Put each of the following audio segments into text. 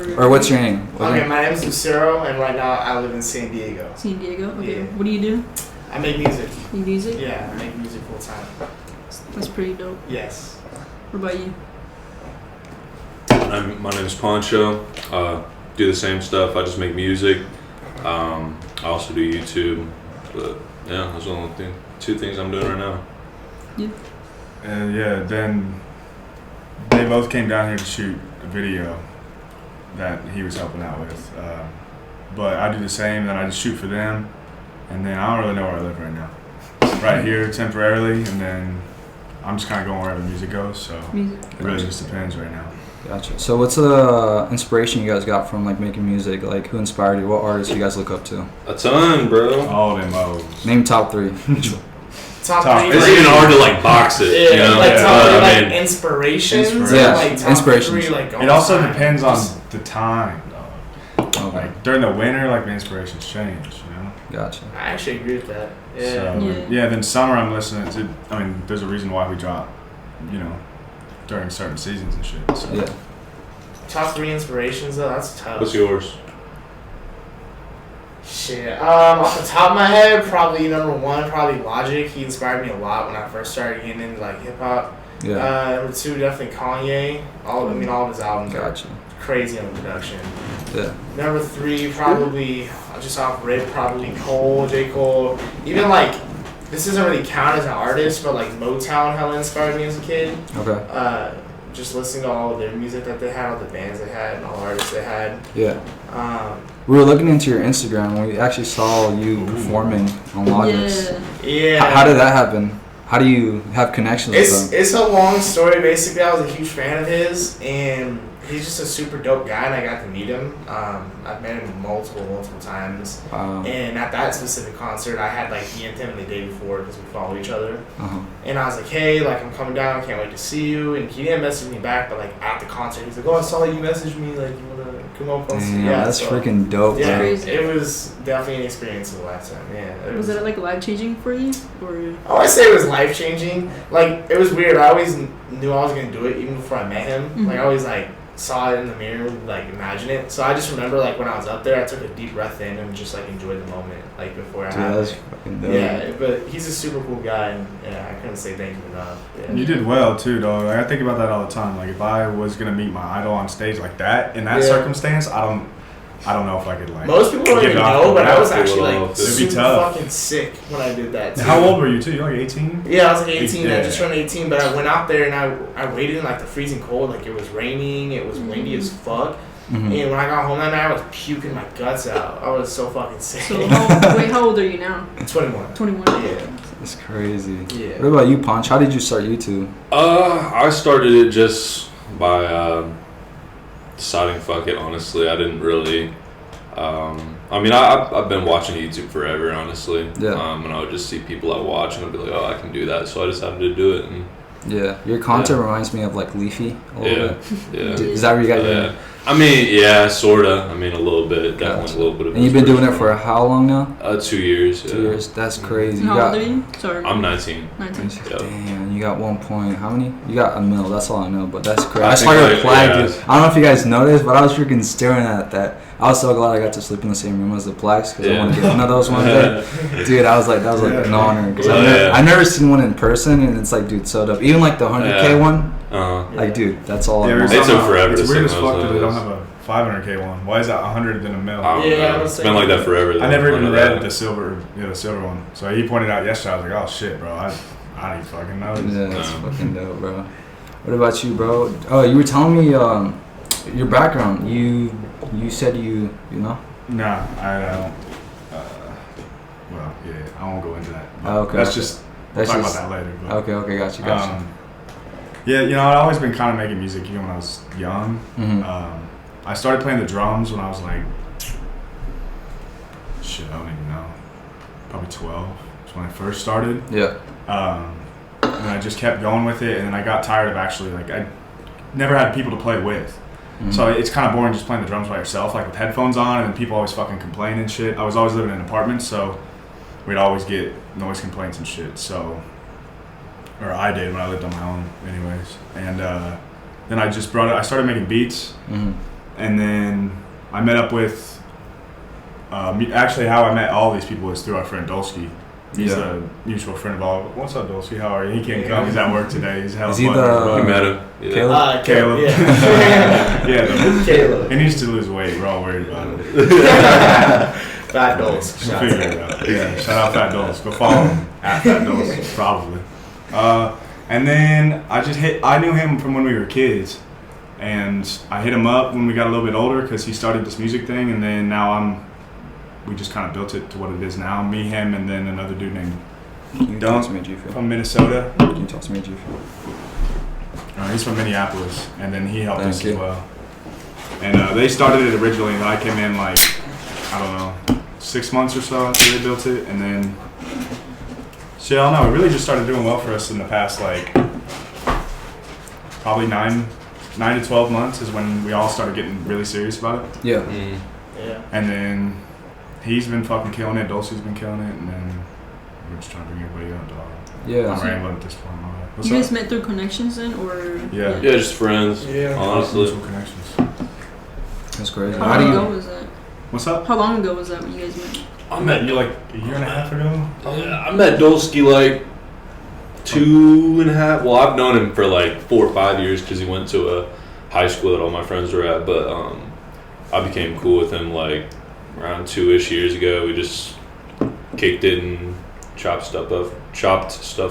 Or what's your name? Okay, my name is Lucero, and right now I live in San Diego. San Diego? Okay. Yeah. What do you do? I make music. You music? Yeah, I make music full time. That's pretty dope. Yes. What about you? My name is Pancho. Do the same stuff. I just make music. I also do YouTube. But yeah, those are the only two things I'm doing right now. Yeah. And then they both came down here to shoot a video that he was helping out with. But I do the same, then I just shoot for them. And then I don't really know where I live right now. Right here temporarily, and then I'm just kind of going wherever music goes. So it really just depends right now. Gotcha. So what's the inspiration you guys got from like making music? Like who inspired you? What artists you guys look up to? A ton, bro. All of them O's. Name top 3. Top 3. It's even hard to like box it. Yeah, you know? like top 3 I like mean, inspirations. Yeah, Like top inspirations. 3, like, It also depends on the time, though. Okay. Like during the winter, like the inspirations change. You know. Gotcha. I actually agree with that. Yeah. So, then summer I'm listening to. I mean, there's a reason why we drop. You know, during certain seasons and shit. So. Yeah. Top 3 inspirations though, that's tough. what's yours? Shit. Off the top of my head, probably number 1, probably Logic. He inspired me a lot when I first started getting into like hip hop. Yeah. Number 2, definitely Kanye. All of his albums Gotcha. are crazy on the production. Yeah. Number 3, probably just off rip, probably Cole, J. Cole. Even like, this doesn't really count as an artist, but like Motown hella inspired me as a kid. Okay. Just listening to all of their music that they had, all the bands they had, and all the artists they had. Yeah. We were looking into your Instagram and we actually saw you performing on Logos. Yeah. How did that happen? How do you have connections with them? It's a long story. Basically, I was a huge fan of his, and he's just a super dope guy, and I got to meet him. I've met him multiple times. Wow. And at that specific concert, I had like me and him the day before because we follow each other. Uh-huh. And I was like, hey, like I'm coming down, can't wait to see you. And he didn't message me back, but like at the concert, he's like, oh, I saw you message me, like you wanna come up on stage? Yeah, that's freaking dope. Yeah, bro. it was definitely an experience of a lifetime. Yeah. Was it like life changing for you, or? I always say it was life changing. Like it was weird. I always knew I was gonna do it even before I met him. Mm-hmm. Like I always like saw it in the mirror, like imagine it. So I just remember like when I was up there, I took a deep breath in and just like enjoyed the moment, like before I had That's it. fucking dope. Yeah, but he's a super cool guy, and yeah, I couldn't say thank you enough. Yeah. You did well too, dog. Like, I think about that all the time. Like if I was gonna meet my idol on stage like that in that circumstance, I don't know if I could like. Most people don't even know, but I was actually like It'd be super tough. fucking sick when I did that. Too. How old were you too? You're like 18? Yeah, I was like 18. Yeah. I just turned 18, but I went out there and I waited in like the freezing cold. Like it was raining, it was windy as fuck. Mm-hmm. And when I got home that night, I was puking my guts out. I was so fucking sick. So how old are you now? 21. 21. Yeah. That's crazy. Yeah. What about you, Punch? How did you start YouTube? I started it just by deciding fuck it. Honestly, I didn't really. I mean, I've been watching YouTube forever, honestly. Yeah. And I would just see people I watch, and I'd be like, oh, I can do that. So I decided to do it. And Yeah. Your content reminds me of like Leafy a little bit. Yeah. Is that where you got your? Yeah. I mean, yeah, sorta. I mean, a little bit, definitely a little bit of. And you've been doing it for how long now? 2 years. 2 years. That's crazy. How old are you? Sorry. I'm 19. 19. Yeah. Damn, you got 1 point. How many? You got a mil. That's all I know. But that's crazy. I I saw think your I- plaque, yeah. dude. I don't know if you guys noticed, but I was freaking staring at that. I was so glad I got to sleep in the same room as the plaques because I want to get one of those one day. Dude, I was like, that was like an honor because I've never seen one in person, and it's like, dude, so dope. Even like the 100K one, like, dude, that's all I want. It took forever It's to weird as sing fuck those that they don't notes. have a 500K one. Why is that 100 than a mil? I don't know. It's been like that forever. I never even None of read that. the silver one. So he pointed out yesterday. I was like, oh shit, bro. I don't fucking know. Yeah, that's fucking dope, bro. What about you, bro? Oh, you were telling me your background. You said you know? Nah, I don't. Well, yeah, I won't go into that. Oh, okay. That's just. We'll talk just- about that later. But, Okay, gotcha. yeah, you know, I'd always been kind of making music even when I was young. Mm-hmm. I started playing the drums when I was like, shit, I don't even know, probably 12. That's when I first started. Yeah. And I just kept going with it, and then I got tired of actually, like, I never had people to play with. Mm-hmm. So it's kind of boring just playing the drums by yourself, like with headphones on, and then people always fucking complain and shit. I was always living in an apartment, so we'd always get noise complaints and shit. So, or I did when I lived on my own anyways. And then I just I started making beats. Mm-hmm. And then I met up with. Actually, how I met all these people was through our friend Dolsky. He's a mutual friend of all. What's up, Dolsky? How are you? He can't come. He's at work today. He's hella Is he fun. You met him? Yeah. Caleb. Yeah. Caleb. He needs to lose weight. We're all worried about it. Fat Doles. We'll figure it out. Yeah. Shout out Fat Doles. Go follow him at Fat Doles, probably. And then I knew him from when we were kids. And I hit him up when we got a little bit older because he started this music thing. And then now we just kind of built it to what it is now. Me, him, and then another dude named Dunk from Minnesota. Can you talk to me, G? He's from Minneapolis, and then he helped us as well. And they started it originally, and I came in like, I don't know, 6 months or so after they built it. And then, shit, I don't know, it really just started doing well for us in the past, like, probably 9 to 12 months is when we all started getting really serious about it. Yeah. Yeah. And then he's been fucking killing it. Dulce's been killing it, and then we're just trying to bring everybody up, dog. Yeah. I'm rambling at this point. What's You guys up? met through connections then, or? Yeah. Yeah, just friends. Yeah. Honestly. Mutual connections. That's crazy. How long ago was that? What's up? How long ago was that when you guys met? I met You like a year and a half ago? I met Dolsky like 2.5. Well, I've known him for like 4 or 5 years because he went to a high school that all my friends were at. But I became cool with him like around 2-ish years ago. We just kicked it and chopped stuff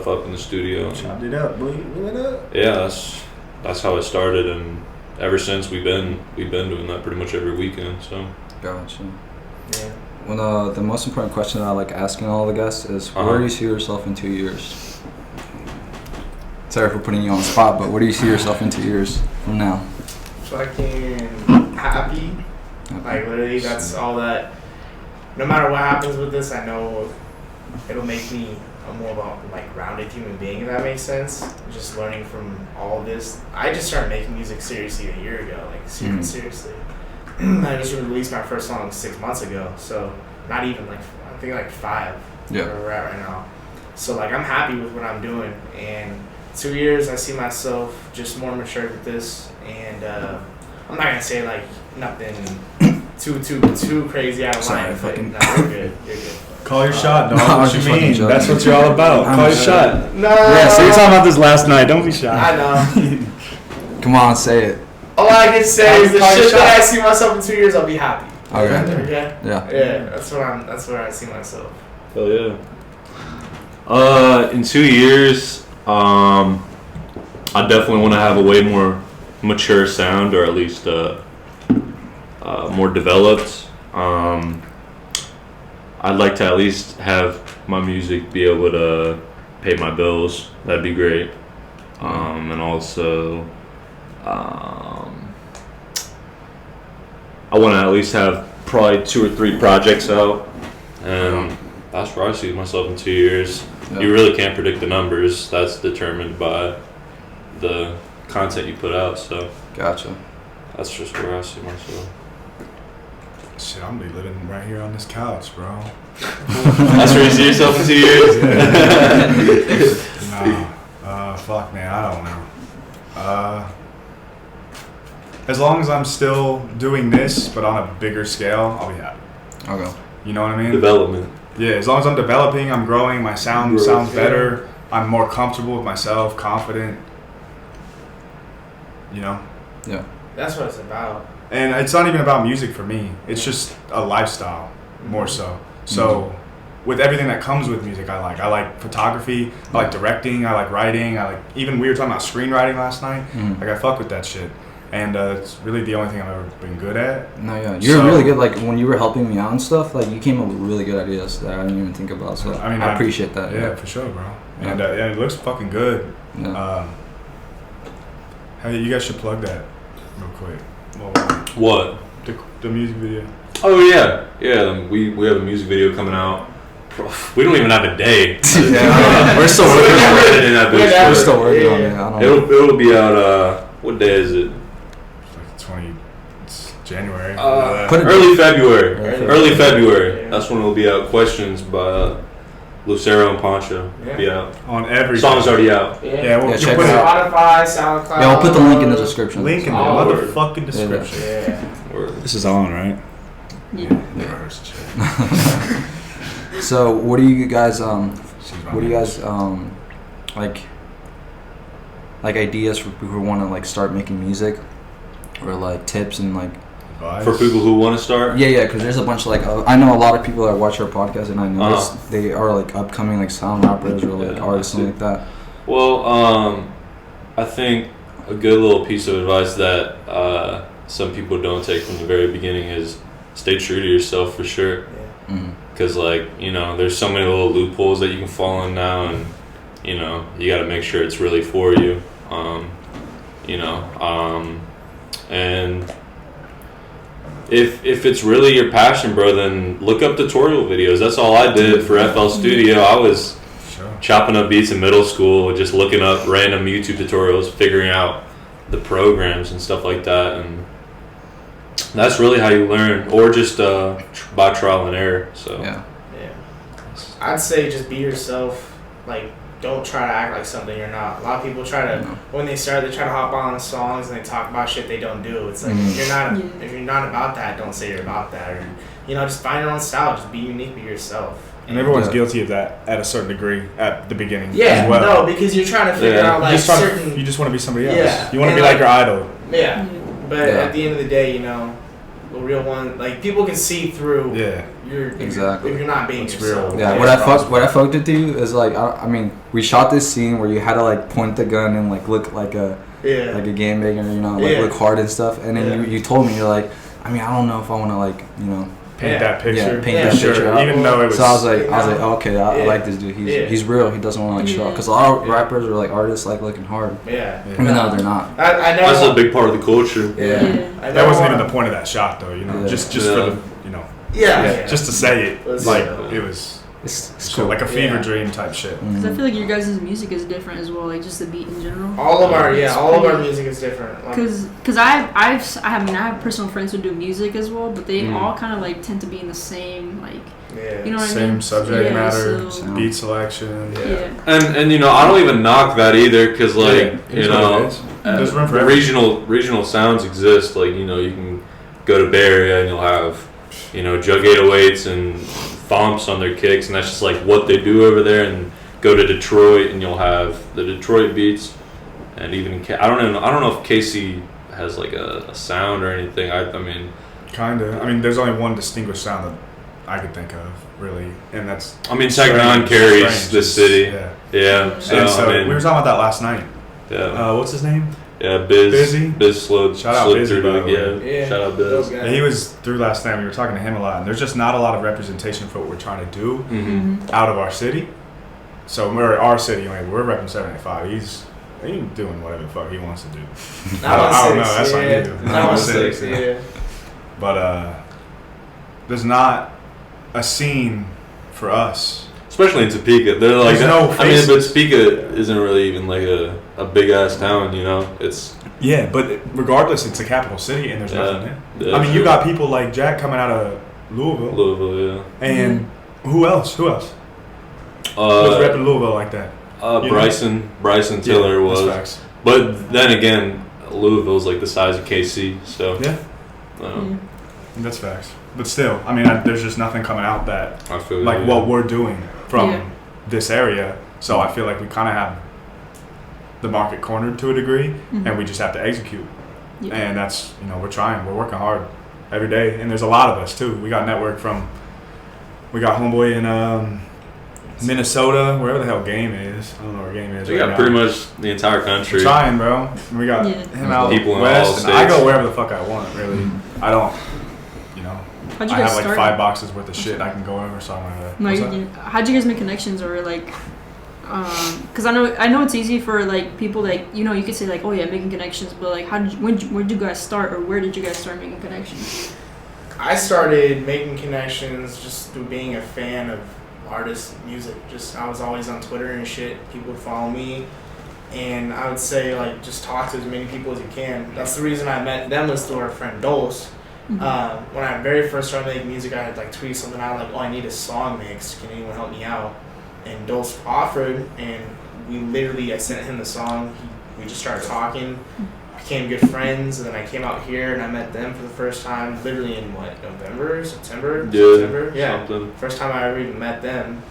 up in the studio. Chopped it up, boy. It up. Yeah, that's how it started, and ever since we've been doing that pretty much every weekend. So. Gotcha. Yeah. Well, the most important question that I like asking all the guests is, where do you see yourself in 2 years? Sorry for putting you on the spot, but where do you see yourself in 2 years from now? Fucking happy. Like, literally, that's all that. No matter what happens with this, I know it'll make me a more rounded human being, if that makes sense. Just learning from all of this. I just started making music seriously a year ago, like super seriously. I just released my first song 6 months ago, so not even I think 5. Yeah. Where we're at right now. So like I'm happy with what I'm doing, and 2 years I see myself just more mature with this, and I'm not gonna say like nothing too crazy out of line, but no, you're good. Call your shot, dog. No, What you mean? joking. That's what you're all about. Call your shot. No. Yeah, so you're talking about this last night. Don't be shy. I know. Come on, say it. All I can say is the Call your shit shot. that I see myself in 2 years, I'll be happy. Okay. Okay. Yeah. Yeah, that's where I see myself. Hell yeah. In 2 years, I definitely want to have a way more mature sound, or at least more developed. I'd like to at least have my music be able to pay my bills. That'd be great. And also, I want to at least have probably 2 or 3 projects out. And that's where I see myself in 2 years. Yeah. You really can't predict the numbers. That's determined by the content you put out. So Gotcha. that's just where I see myself. Shit, I'm gonna be living right here on this couch, bro. That's where you see yourself in 2 years? Nah. Fuck, man, I don't know. As long as I'm still doing this, but on a bigger scale, I'll be happy. Okay. You know what I mean? Development. Yeah, as long as I'm developing, I'm growing, my sound sounds better, I'm more comfortable with myself, confident. You know? Yeah. That's what it's about. And it's not even about music for me. It's just a lifestyle, more so. So, with everything that comes with music, I like photography, I like directing, I like writing, even we were talking about screenwriting last night. Like, I fuck with that shit. And it's really the only thing I've ever been good at. No, yeah. You're really good. Like, when you were helping me out and stuff, like, you came up with really good ideas that I didn't even think about. So, I appreciate that. Yeah, for sure, bro. Yeah. And it looks fucking good. Yeah. Hey, you guys should plug that real quick. Well, What? the music video. Oh, yeah. Yeah, we have a music video coming out. We don't even have a day. We're still working on it. We're still working on it. I don't know. It'll be out, what day is it? It's January. Early February. Early February. Yeah. That's when it'll be out. Questions by Lucero and Pancho. Be out. On every Song's already out. Yeah, we'll check put it out. Spotify, SoundCloud. Yeah, we'll put the link in the description. Link in the Oh, motherfucking description. Yeah. Or This is on, right? Yeah. So what do you guys like ideas for people who want to like start making music, or like tips and like Advice? for people who want to start. yeah, because there's a bunch of like I know a lot of people that watch our podcast, and I know they are like upcoming like sound rappers or like artists and like that. Well, I think a good little piece of advice that some people don't take from the very beginning is stay true to yourself for sure. Because like, you know, there's so many little loopholes that you can fall in now, and you know, you got to make sure it's really for you. And if it's really your passion, bro, then look up tutorial videos. That's all I did for FL Studio. I was chopping up beats in middle school, just looking up random YouTube tutorials, figuring out the programs and stuff like that, and that's really how you learn, or just by trial and error. So yeah, I'd say just be yourself. Like, don't try to act like something you're not. A lot of people try to when they start, they try to hop on songs and they talk about shit they don't do. It's like if you're not about that, don't say you're about that, or you know, just find your own style. Just be unique, be yourself. And everyone's guilty of that at a certain degree at the beginning. Yeah, as well. no, because you're trying to figure out like you just want to be somebody else. Yeah, You want to be like your idol. Yeah, but at the end of the day, you know, the real one, like people can see through. Yeah, if you're not being yourself. Yeah, what I fucked it to you is like I mean, we shot this scene where you had to like point the gun and like look like a game banger, you know, like look hard and stuff, and then you told me, you're like, I mean, I don't know if I want to like, you know, paint that picture. Picture. Even though it was. So I was like, okay, I like this dude. He's real. He doesn't want to like show up, because a lot of rappers or like artists like looking hard. Even though they're not. I know. That's a big part of the culture. That wasn't even the point of that shot, though. You know, just for the, you know. Just to say it, like it was. It's cool. Like a fever dream type shit. Because I feel like your guys' music is different as well, like just the beat in general. All of our music is different. Because I have personal friends who do music as well, but they all kind of like tend to be in the same like, you know what I mean? Same subject matter, beat selection. And you know, I don't even knock that either, because like you know, there's room for regional sounds exist. Like, you know, you can go to Bay Area and you'll have, you know, Jug 808s and thumps on their kicks, and that's just like what they do over there. And go to Detroit and you'll have the Detroit beats, and even I don't know if KC has like a sound or anything. I mean, kinda. I mean, there's only one distinguished sound that I could think of, really, and that's. I mean, Tech Nine carries the city. Yeah. So I mean, we were talking about that last night. Yeah. What's his name? Yeah, Biz slowed. Shout out Bizzy, through it. Shout out Biz. Yeah, he was through last night. We were talking to him a lot, and there's just not a lot of representation for what we're trying to do out of our city. So we're our city, we're repping 785. He's doing whatever the fuck he wants to do. I don't know. That's what he do. Not on 6, But there's not a scene for us. Especially in Topeka, they're like, no I mean, but Topeka isn't really even like a big ass town, you know. It's but regardless, it's a capital city, and there's nothing there. Yeah, I mean, you got people like Jack coming out of Louisville, and who else? Who's repping Louisville like that? Bryson Tiller was. That's facts. But then again, Louisville's like the size of KC, so that's facts. But still, I mean, there's just nothing coming out that I feel like what we're doing from this area. So I feel like we kind of have the market cornered to a degree, and we just have to execute. And that's, you know, we're working hard every day, and there's a lot of us too. We got homeboy in Minnesota, wherever the hell Game is. I don't know where Game is. We got pretty much the entire country. We're trying, bro. We got him out people west, in all and I states. go wherever the fuck I want. Really, I don't. You know, How'd you I guys have like start? 5 boxes worth of shit I can go over. So I'm gonna. How'd you guys make connections, or like? Because I know it's easy for like people that, you know, you could say like, oh yeah, making connections, but like where did you guys start, or where did you guys start making connections? I started making connections just through being a fan of artists' music. Just I was always on Twitter and shit. People would follow me, and I would say like just talk to as many people as you can. That's the reason I met them, was through our friend Dose. When I very first started making music, I had like tweet something out like, oh, I need a song mix. Can anyone help me out? And Dose offered, and I sent him the song. We just started talking. became good friends, and then I came out here and I met them for the first time, literally in September? Yeah. Something. First time I ever even met them,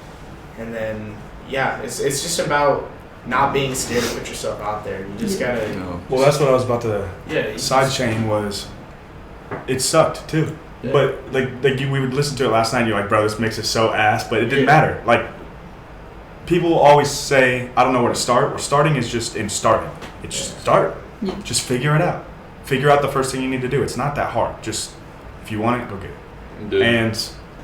and then it's just about not being scared to put yourself out there. You just gotta. Well, that's what I was about to. Yeah. Side chain was. It sucked too, but we would listen to it last night. And you're like, bro, this mix is so ass, but it didn't matter. Like, people always say, I don't know where to start. Well, starting is just in starting. It's just start. Yeah. Just figure it out. Figure out the first thing you need to do. It's not that hard. Just, if you want it, go get it. Dude. And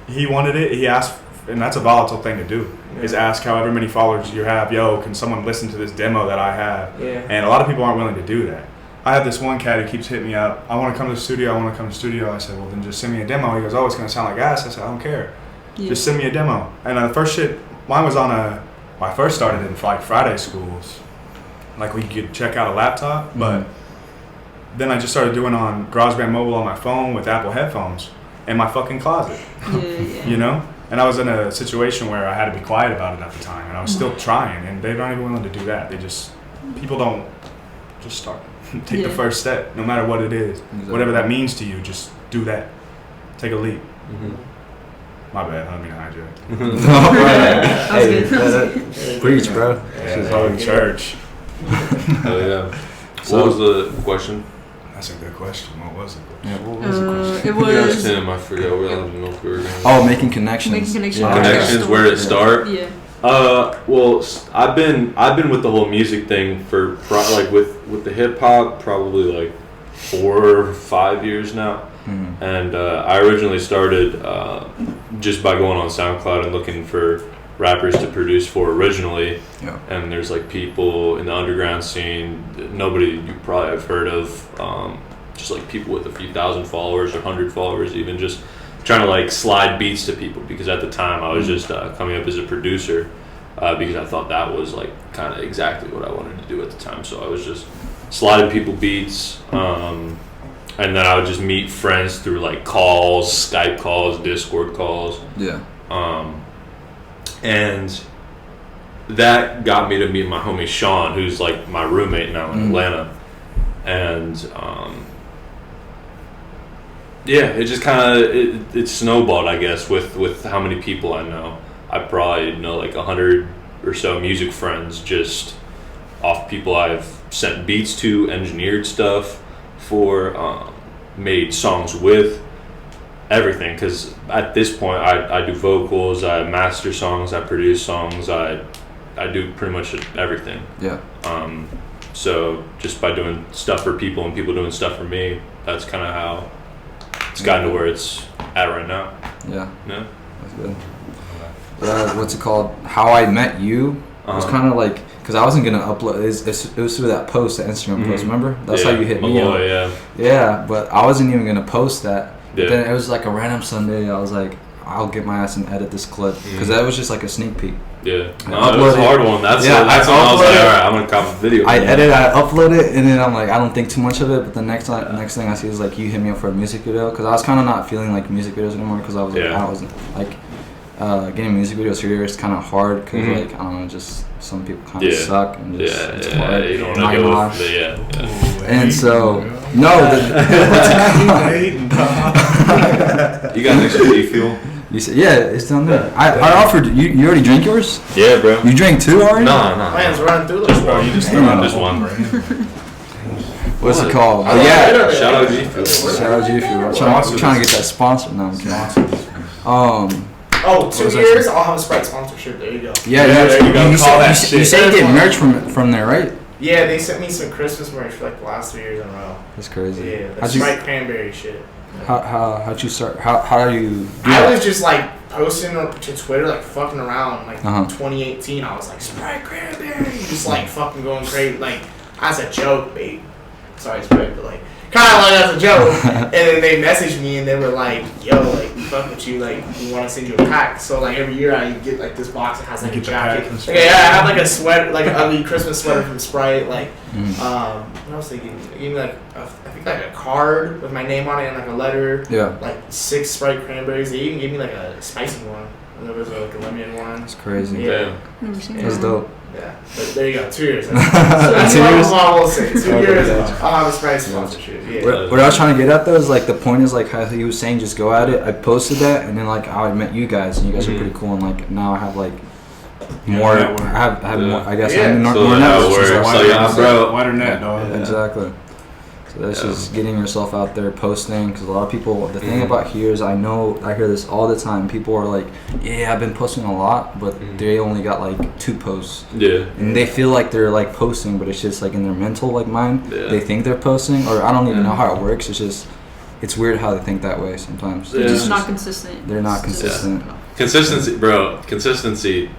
he wanted it. He asked, and that's a volatile thing to do, is ask however many followers you have, yo, can someone listen to this demo that I have? Yeah. And a lot of people aren't willing to do that. I have this one cat who keeps hitting me up. I want to come to the studio. I said, well, then just send me a demo. He goes, oh, it's going to sound like ass. I said, I don't care. Yeah. Just send me a demo. And the first shit, mine was on when I first started in like Friday schools. Like, we could check out a laptop, but then I just started doing on GarageBand Mobile on my phone with Apple headphones in my fucking closet. Yeah. You know? And I was in a situation where I had to be quiet about it at the time, and I was still trying, and they're not even willing to do that. People don't just start. Take the first step, no matter what it is. Exactly. Whatever that means to you, just do that. Take a leap. My bad, I don't mean to hijack. Hey, preach, bro. She's all in church. Oh yeah. So, what was the question? That's a good question. What was it? Yeah, what was the question? It was Tim, I forgot. We don't know if we were going. Oh, making connections. Connections. Where it start? Yeah. Well, I've been with the whole music thing for with the hip hop probably like 4 or 5 years now. Mm-hmm. And I originally started just by going on SoundCloud and looking for rappers to produce for originally. Yeah. And there's like people in the underground scene, nobody you probably have heard of, just like people with a few thousand followers or 100 followers, even just trying to like slide beats to people, because at the time I was just coming up as a producer because I thought that was like kind of exactly what I wanted to do at the time. So I was just sliding people beats. And then I would just meet friends through like calls, Skype calls, Discord calls. Yeah. And that got me to meet my homie Sean, who's like my roommate now in Atlanta. And it just kind of it snowballed, I guess, with how many people I know. I probably know like 100 or so music friends just off people I've sent beats to, engineered stuff for, made songs with, everything. Because at this point I do vocals, I master songs, I produce songs, I do pretty much everything. Yeah. So just by doing stuff for people and people doing stuff for me, that's kind of how it's gotten to where it's at right now. Yeah. Yeah. That's good. What's it called? How I Met You was kind of like, because I wasn't gonna upload. It was through that post, the Instagram post. Remember? That's how you hit me up. Yeah, but I wasn't even gonna post that. But then it was like a random Sunday. I was like, I'll get my ass and edit this clip, because that was just like a sneak peek. Yeah, no, it was a hard one. That's when I was like, all right, I'm gonna copy the video. I upload it, and then I'm like, I don't think too much of it. But the next thing I see is like, you hit me up for a music video, because I was kind of not feeling like music videos anymore, because I was like, I wasn't like getting music videos here is kind of hard, because like, I don't know, just some people kind of suck, and just it's hard. You don't want to go with the, And so you got an extra refill? You said, yeah, it's down there. I offered you. You already drank yours? Yeah, bro. You drank two already? No. Man's running through those, bro. You just Just one. What's it called? Oh, yeah. Shout out G Fuel. Shout out G Fuel. I'm trying to get that sponsor now. Oh, 2 years, I'll have a Sprite sponsorship. There you go. Yeah, there you go. You said you get merch from there, right? Yeah, they sent me some Christmas merch for like the last 3 years in a row. That's crazy. Yeah, the Sprite cranberry shit. How'd you start? How do you do I was just like posting to Twitter, like fucking around. Like 2018, I was like, Sprite cranberry, just like fucking going crazy, like as a joke, babe. Sorry, Sprite, but like kind of like as a joke. And then they messaged me and they were like, yo, like we fuck with you, like we want to send you a pack. So like every year I get like this box that has like a jacket. Yeah, I have like a sweater, like an ugly Christmas sweater from Sprite. Like what else they gave me? They gave me like I think like a card with my name on it and like a letter. Yeah. Like 6 Sprite cranberries. They even gave me like a spicy one. And there was like a lemon one. That's crazy. Yeah. That's dope. Yeah, but there you go. 2 years. So 2 years. I will say 2 years. Yeah. I'll have a Sprite sponsorship. Yeah. What I was trying to get at though is like the point is like how he was saying just go at it. I posted that and then like how I met you guys and you guys are pretty cool and like now I have like more. I have more. I guess I have more networks. Wider net, dog. Yeah. Exactly. So that's just getting yourself out there, posting. Because a lot of people, the thing about here is I hear this all the time. People are like, yeah, I've been posting a lot, but they only got like 2 posts. Yeah. And they feel like they're like posting, but it's just like in their mental like mind. Yeah. They think they're posting, or I don't even know how it works. It's just, it's weird how they think that way sometimes. They're just not consistent. They're not consistent. Consistency, bro. Consistency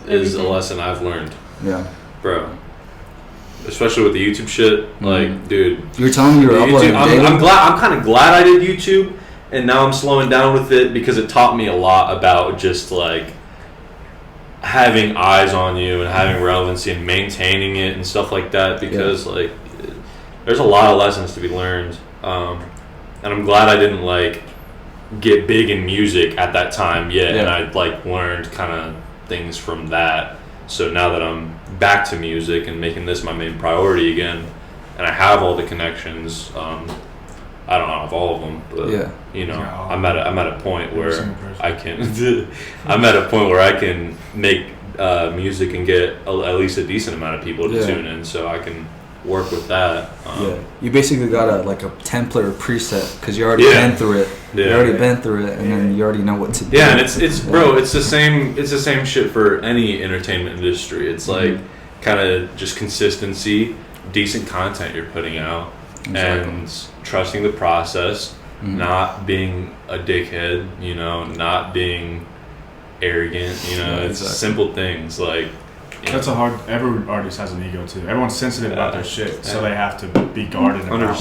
is a lesson I've learned. Yeah. Bro. Especially with the YouTube shit, like, dude. You were telling me you were uploading daily? I'm kind of glad I did YouTube, and now I'm slowing down with it because it taught me a lot about just like having eyes on you and having relevancy and maintaining it and stuff like that. Because like, there's a lot of lessons to be learned, and I'm glad I didn't like get big in music at that time yet, and I like learned kind of things from that. So now that I'm back to music and making this my main priority again, and I have all the connections, I don't know if all of them, but you know, I'm at a point where I can. I'm at a point where I can make music and get at least a decent amount of people to tune in, so I can work with that. You basically got a template or preset because you already been through it. You already been through it, and then you already know what to do. Yeah, and it's bro, it's the same shit for any entertainment industry. It's like kind of just consistency, decent content you're putting out, and trusting the process, not being a dickhead, you know, not being arrogant, you know. It's simple things like. That's every artist has an ego too. Everyone's sensitive about their shit, so they have to be guarded about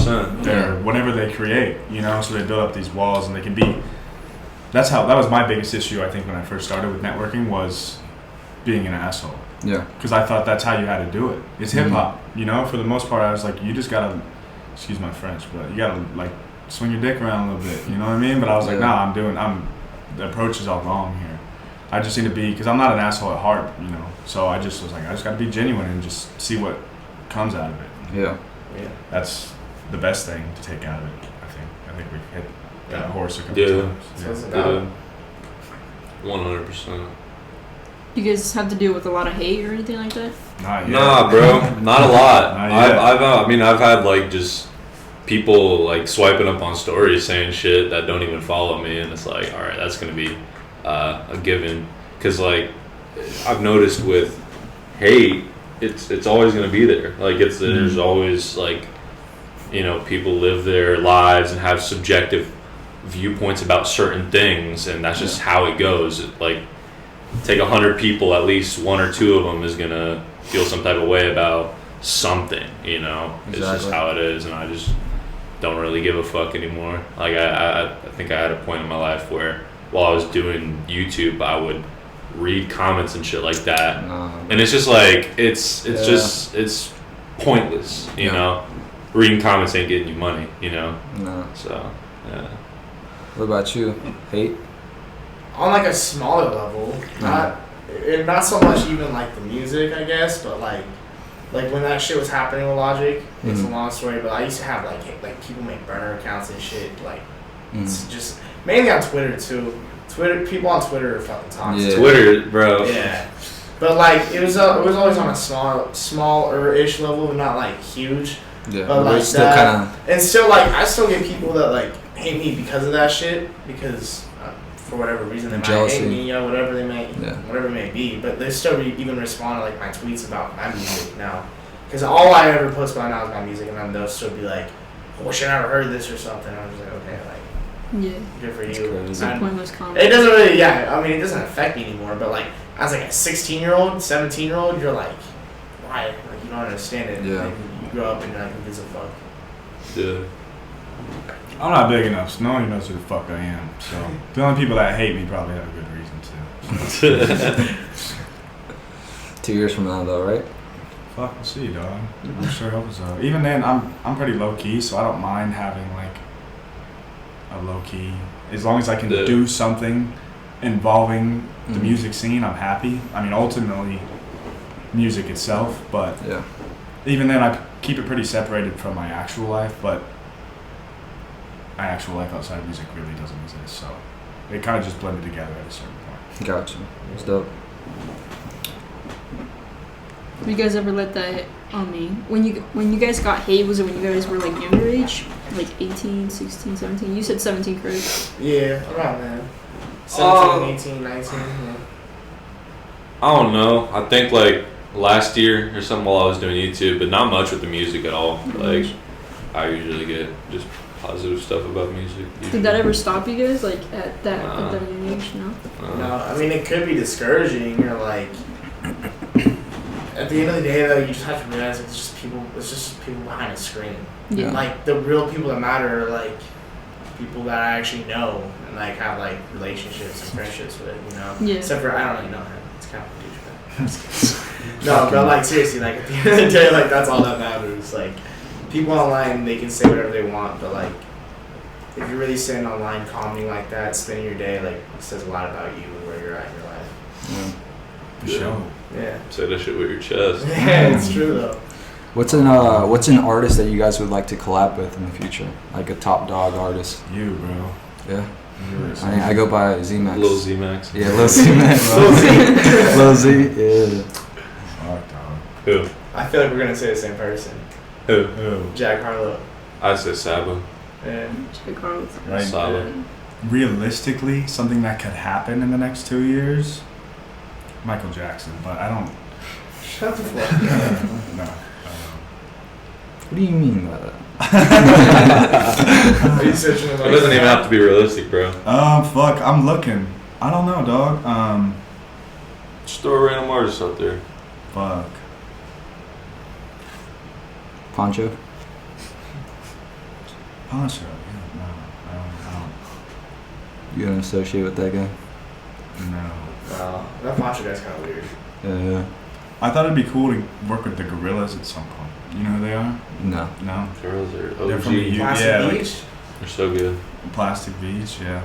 whatever they create, you know, so they build up these walls and they can be, that was my biggest issue, I think, when I first started with networking, was being an asshole. Yeah. Because I thought that's how you had to do it. It's hip-hop, you know, for the most part. I was like, you just gotta, excuse my French, but you gotta like swing your dick around a little bit, you know what I mean? But I was like, nah, the approach is all wrong here. I just need to be, because I'm not an asshole at heart, you know. So I just was like, I just got to be genuine and just see what comes out of it. Yeah. That's the best thing to take out of it, I think we've hit that horse a couple times. Yeah. 100%. You guys have to deal with a lot of hate or anything like that? Not yet. Nah, bro. Not a lot. I've had like just people like swiping up on stories saying shit that don't even follow me, and it's like, all right, that's going to be a given, because like I've noticed with hate, it's always going to be there. Like there's always like, you know, people live their lives and have subjective viewpoints about certain things, and that's just how it goes. Like take 100 people, at least 1 or 2 of them is going to feel some type of way about something, you know. It's just how it is, and I just don't really give a fuck anymore. Like I think I had a point in my life where while I was doing YouTube, I would read comments and shit like that, and it's just like it's pointless, you know. Reading comments ain't getting you money, you know. So What about you? Hate? On like a smaller level, not so much even like the music, I guess, but like when that shit was happening with Logic, it's a long story, but I used to have like people make burner accounts and shit, like it's just mainly on Twitter too. People on Twitter are fucking toxic. Twitter, bro. Yeah, but like it was always on a smaller-ish level, not like huge. Yeah, but like still that, and still like I still get people that like hate me because of that shit, because for whatever reason they might hate me or whatever it may be, but they still even respond to like my tweets about my music now, because all I ever post about now is my music, and then they'll still be like, I wish I never heard this or something. I'm just like, okay, like. Yeah. Good for you. It's a pointless comment. It doesn't really, I mean, it doesn't affect me anymore, but like, as like a 16-year-old, 17-year-old, you're like, why? Like, you don't understand it. Yeah. Like, you grow up and you're like, who gives a fuck? Yeah. I'm not big enough, so no one knows who the fuck I am. So the only people that hate me probably have a good reason to. So. 2 years from now, though, right? Fuck, we'll see, dog. I sure hope so. Even then, I'm pretty low key, so I don't mind having like a low key. As long as I can do something involving the music scene, I'm happy. I mean, ultimately, music itself, but Yeah. even then I keep it pretty separated from my actual life, but my actual life outside of music really doesn't exist, so it kind of just blended together at a certain point. Gotcha. It's dope. Have you guys ever let that hit on me? When you guys got hate, was it when you guys were like younger age? Like 18, 16, 17? You said 17, correct? Yeah, around that. 17, 18, 19. Yeah. I don't know. I think like last year or something while I was doing YouTube, but not much with the music at all. Like I usually get just positive stuff about music. Usually. Did that ever stop you guys, like at that young age? No. No, I mean it could be discouraging. Or like, at the end of the day, though, you just have to realize it's just people. It's just people behind a screen. Yeah. Like the real people that matter are like people that I actually know and like have like relationships and friendships with. You know. Yeah. Except for I don't really know him. It's kind of a douchebag. No, but like seriously, like at the end of the day, like that's all that matters. Like people online, they can say whatever they want, but like if you're really sitting online commenting like that, spending your day, like it says a lot about you and where you're at in your life. Yeah. For sure. Yeah. Say that shit with your chest. Yeah, it's true though. What's an artist that you guys would like to collab with in the future? Like a top dog artist? You, bro. Yeah. I go by Z-Max. Lil Z-Max. Yeah, Lil Z-Max. Lil Z. Yeah. Fuck, dog. Who? I feel like we're gonna say the same person. Who? Jack Harlow. I say Saba. Yeah. Check Carlos. Right. Saba. Realistically, something that could happen in the next 2 years, Michael Jackson, but I don't. Shut the fuck up. No. What do you mean by that? Are you searching It doesn't even have to be realistic, bro. Fuck, I'm looking. I don't know, dog. Just throw a random artist out there. Fuck. Pancho? Pancho. Yeah, no, I don't. You gonna associate with that guy? No. Wow, that Pancho guy's kind of weird. Yeah. I thought it'd be cool to work with the Gorillas at some point. You know who they are? No. No. Girls are They're from the OG. U- Plastic yeah, like- Beach? They're so good. Plastic Beach, yeah.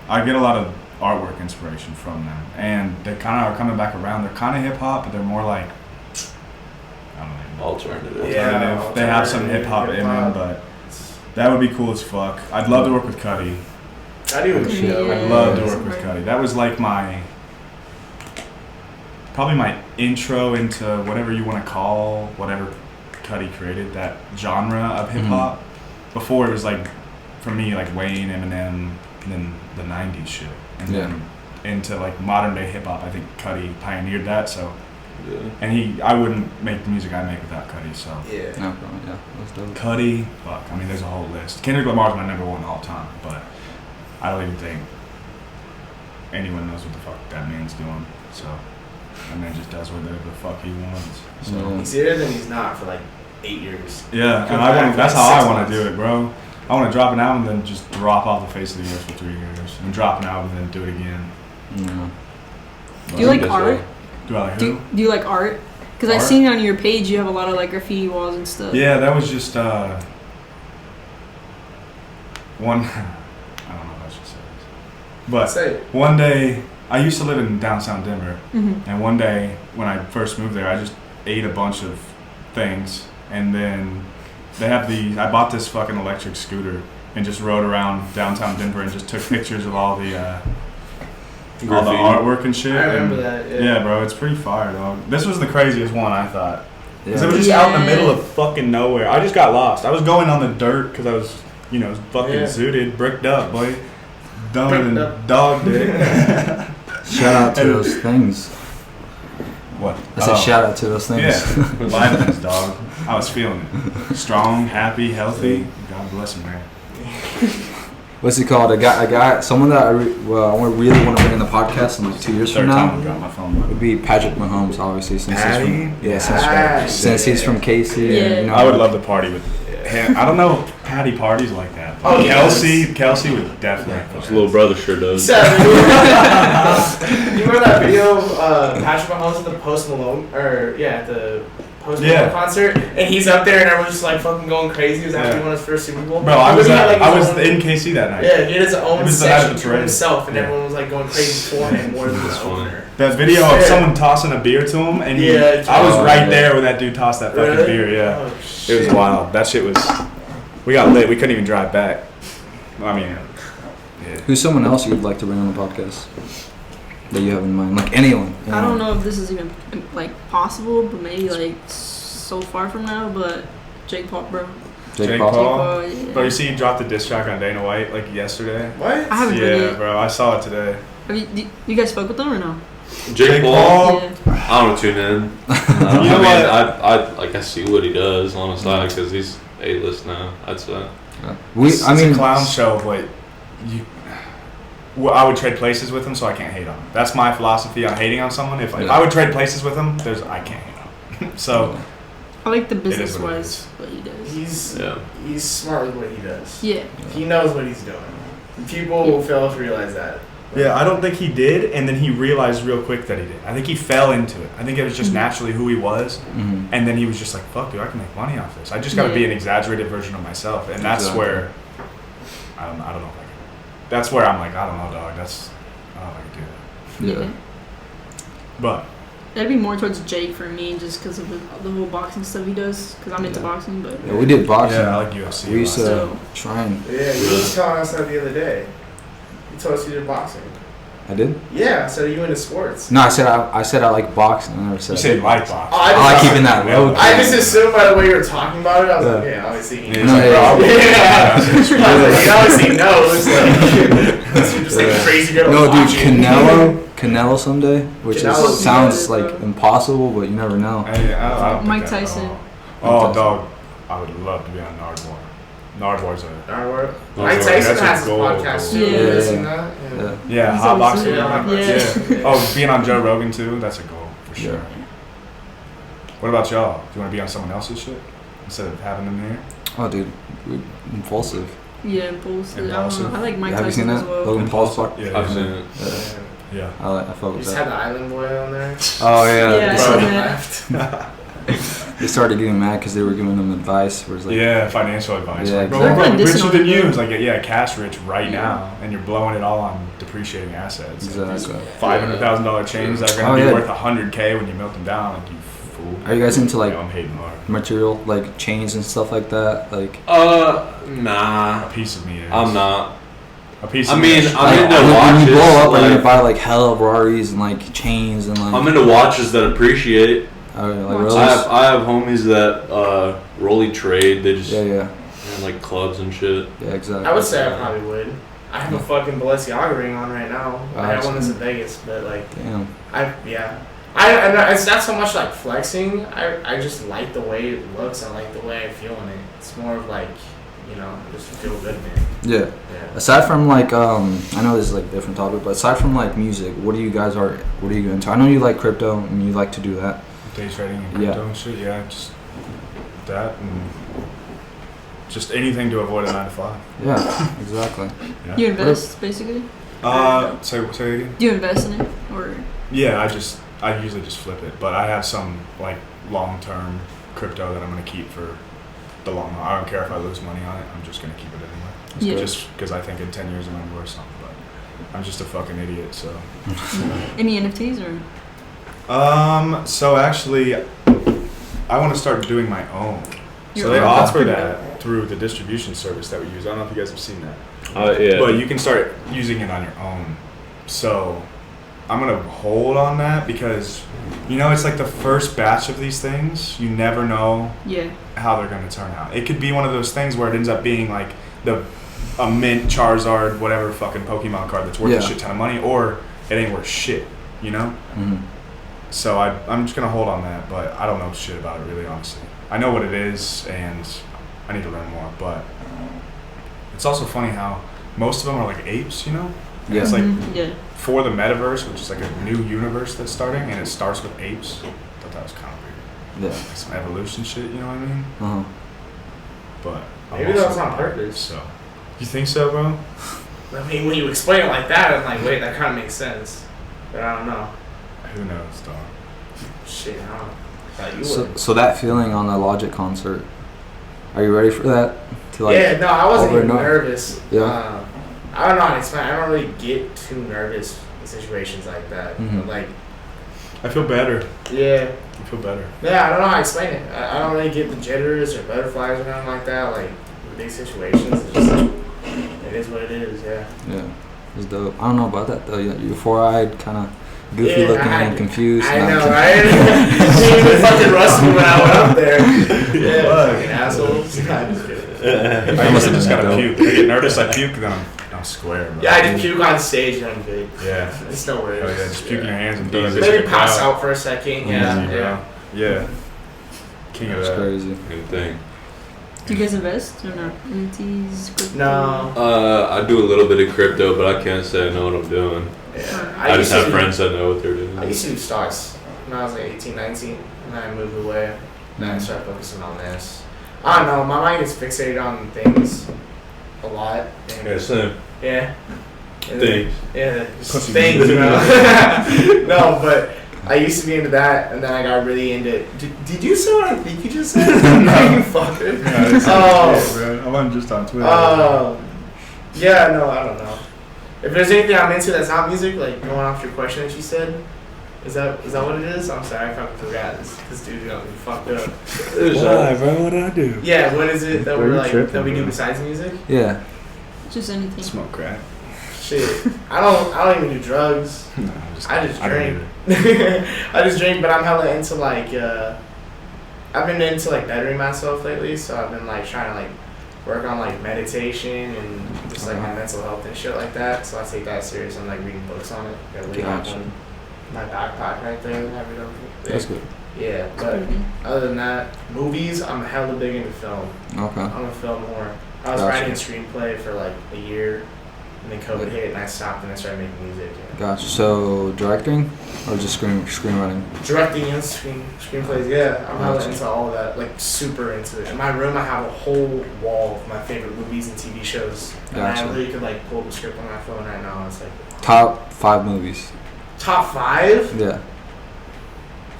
I get a lot of artwork inspiration from them, and they kind of are coming back around. They're kind of hip hop, but they're more like I don't know. Alternative. Yeah. Alternative. They have some hip hop in them, but that would be cool as fuck. I'd love to work with Cuddy. I do. Yeah. I'd love to Yeah. work with Cuddy. That was like probably my intro into whatever you want to call whatever Cuddy created, that genre of hip hop. Before it was like, for me, like Wayne, Eminem, and then the 90s shit. And then into like modern day hip hop, I think Cuddy pioneered that, so. Yeah. And I wouldn't make the music I make without Cuddy, so. Yeah. No problem. Yeah. That's dope. Cuddy, fuck, I mean, there's a whole list. Kendrick Lamar's my number one all time, but I don't even think anyone knows what the fuck that man's doing, so. And then just does whatever the fuck he wants. So Yeah. He's here than he's not for like 8 years. yeah, Come and back for that's like how 6 I want months. to do it, bro. I want to drop an album and then just drop off the face of the earth for 3 years, and drop an album and then do it again. Yeah. Do you like That's art? Do I like who? Do you like art? Because I've Art? seen on your page you have a lot of like graffiti walls and stuff. Yeah, that was just one. I don't know if I should say this, but Say it. one day I used to live in downtown Denver. Mm-hmm. And one day, when I first moved there, I just ate a bunch of things, and then I bought this fucking electric scooter and just rode around downtown Denver and just took pictures of all the artwork and shit. I remember and, that. Yeah, bro, it's pretty fire, dog. This was the craziest one, I thought. Yeah. 'Cause it was just out in the middle of fucking nowhere. I just got lost. I was going on the dirt because I was, fucking zooted, bricked up, boy. Dumber than dog dick. Shout out to those things. What? I said shout out to those things. Yeah, vitamins, dog. I was feeling it. Strong, happy, healthy. God bless him, man. What's it called? Someone that I really want to bring in the podcast in like 2 years from Third time I now dropped my phone. would be Patrick Mahomes, obviously, since Patty? since he's from KC. Yeah. And, I would love to party with him. I don't know if Patty parties like that. Oh, Kelsey would definitely. His little brother sure does. You remember that video of Patrick Mahomes at the Post Malone, at the Post Malone concert, and he's up there, and everyone's just like fucking going crazy. He was after he won his first Super Bowl. Bro, I was in KC that night. Yeah, he had his own section to himself, and everyone was like going crazy for him more than the opener. That video of someone tossing a beer to him, and I was right there when that dude tossed that fucking beer. Yeah, it was wild. That shit was. We got lit. We couldn't even drive back. I mean, who's someone else you'd like to bring on the podcast that you have in mind? Like anyone. I don't know if this is even like possible, but maybe like so far from now. But Jake Paul, bro. Jake Paul. Yeah. Bro, you see he dropped a diss track on Dana White like yesterday. What? I haven't read it. Yeah, bro, I saw it today. You guys spoke with them or no? Jake Paul. Yeah. I don't tune in. I see what he does on the side because he's A-list now. I'd say. It's a clown show, but I would trade places with him, so I can't hate on him. That's my philosophy on hating on someone. If I would trade places with him, I can't hate on him. So I like the business wise what he does. He's smart with what he does. Yeah. He knows what he's doing. People will fail to realize that. Yeah, I don't think he did, and then he realized real quick that he did. I think he fell into it. I think it was just naturally who he was, and then he was just like, fuck, dude, I can make money off this. I just got to be an exaggerated version of myself, and that's where, I don't know if I can. That's where I'm like, I don't know, dog. I don't know if I can do that. Yeah. But. That'd be more towards Jake for me, just because of the whole boxing stuff he does, because I'm into boxing, but. Yeah, we did boxing. Yeah, I like UFC. We used to try and. Yeah, you was telling us that the other day. You told us you did boxing. I did? Yeah, so you into sports. No, I said I like boxing. I never said. You said you like boxing. I like keeping that low. I just assumed by the way you were talking about it, I was like, yeah, obviously. He obviously knows. You're just like a crazy girl. No, dude, Canelo someday, which sounds like impossible, but you never know. Mike Tyson. Oh, dog, I would love to be on Nardwuar. Nardwuar's Mike Tyson has a podcast too. Yeah, hot boxing. Yeah. Oh, being on Joe Rogan too, that's a goal for sure. What about y'all? Do you want to be on someone else's shit instead of having them here? Oh, dude, impulsive. Yeah, impulsive. I like Mike Have Tyson you seen as that? well. Logan Paul's part? Yeah, I've seen it. Yeah. I fuck with just that. had the Island Boy on there. Oh yeah. Yeah, They started getting mad because they were giving them advice. Where it's like, financial advice. Yeah, like, bro, exactly. we're richer than you. It's like, cash rich right now, and you're blowing it all on depreciating assets. Exactly. $500,000 chains that are going to be worth $100K when you melt them down. Like, you fool. Are you guys into like I'm hating hard. material, like chains and stuff like that? Like, nah. A piece of me is. I'm not. A piece. I'm of into when watches. you blow up, like, you buy like hella Ferraris and like chains and like. I'm into watches that appreciate. Like I have homies that rolly trade. They just have like clubs and shit. Yeah, exactly. I would say I probably would. I have a fucking Balenciaga ring on right now. I have one that's in Vegas, but like, damn. It's not so much like flexing. I just like the way it looks. I like the way I feel in it. It's more of like, just feel good, man. Yeah. Aside from like, I know this is like a different topic, but aside from like music, what are you into? I know you like crypto and you like to do that. Day trading and crypto and shit. Yeah, just that and just anything to avoid a 9 to 5. Yeah, exactly. Yeah. You invest basically? Say again. Do you invest in it or? Yeah, I usually just flip it, but I have some like long-term crypto that I'm gonna keep for the long haul. I don't care if I lose money on it. I'm just gonna keep it anyway. Just because I think in 10 years I'm gonna be worth something, but I'm just a fucking idiot. So. Any NFTs or? So actually, I want to start doing my own. So they own. offer that through the distribution service that we use. I don't know if you guys have seen that. Yeah. But you can start using it on your own. So I'm going to hold on that because, it's like the first batch of these things. You never know how they're going to turn out. It could be one of those things where it ends up being like a mint Charizard, whatever fucking Pokemon card that's worth a shit ton of money, or it ain't worth shit, Mm-hmm. So I'm just going to hold on that, but I don't know shit about it really, honestly. I know what it is, and I need to learn more, but it's also funny how most of them are like apes, And it's like for the metaverse, which is like a new universe that's starting, and it starts with apes. I thought that was kind of weird. Yeah. Like some evolution shit, you know what I mean? Uh-huh. But maybe that was on purpose. So, you think so, bro? I mean, when you explain it like that, I'm like, wait, that kind of makes sense. But I don't know. Who knows, dog? Shit, I don't know. that you So, would. so that feeling on the Logic concert, are you ready for that? To Yeah, no, I wasn't even over and nervous. Yeah. I don't know how to explain. I don't really get too nervous in situations like that. Mhm. Like, I feel better. yeah, I feel better. yeah, I don't know how to explain it. I don't really get the jitters or butterflies or nothing like that. Like, in big situations, it's just, it is what it is, yeah. Yeah, it's dope. I don't know about that though. Yeah, you four-eyed, kind of goofy Yeah, looking and confused. I and know, I'm- right? She even fucking rushed me when I went up there. Yeah, fucking assholes. Nah, I'm just kidding. I must have just got to puke. I get nervous, I puke, then I'm square, bro. Yeah, I just puke on stage and I'm good. Yeah. It's no worries. Oh, yeah, just puke in your hands and Maybe things. pass out for a second. Yeah, Easy, bro. Yeah. King of That's that. crazy. Good thing. Do you guys invest or not? NFTs, crypto? No. I do a little bit of crypto, but I can't say I know what I'm doing. Yeah. I just used to have do- friends that know what they're doing. I used to do stocks when I was like 18, 19, and then I moved away. And then I started focusing on this. I don't know. My mind is fixated on things a lot. And Yeah, same. Yeah. And Things. Yeah, just Pussy. things, bro. No, but I used to be into that, and then I got really into. Did you say what I think you just said? No, you fucker. Yeah, it's Oh. bro. I wasn't just on Twitter. Yeah, no, I don't know. If there's anything I'm into that's not music, like going off your question that you said, is that what it is? I'm sorry, I fucking forgot. This dude got me fucked up. Why, bro? What did I do? Yeah, what is it that Bro, we're you're like tripping, that we do bro. besides music? Yeah. Just anything. Smoke crack. Shit, I don't even do drugs. No, I just I don't drink. either. I just drink, but I'm hella into like I've been into like bettering myself lately, so I've been like trying to like work on like meditation and just like my mental health and shit like that. So I take that serious. I'm like reading books on it. Got really Gotcha. one in my backpack right there. Have it over there. That's good. Yeah, but other than that, movies, I'm hella big into film. Okay. I'm a film whore. I was Gotcha. writing a screenplay for like a year, and then COVID hit, and I stopped and I started making music. Yeah. Gotcha. So directing or just screenwriting? Directing and screenplays, yeah. I'm hella Gotcha. into all of that, like super into it. In my room, I have a whole wall of my favorite movies and TV shows. And Gotcha. I literally could like pull up the script on my phone right now. It's like Top 5 movies. top 5. Yeah.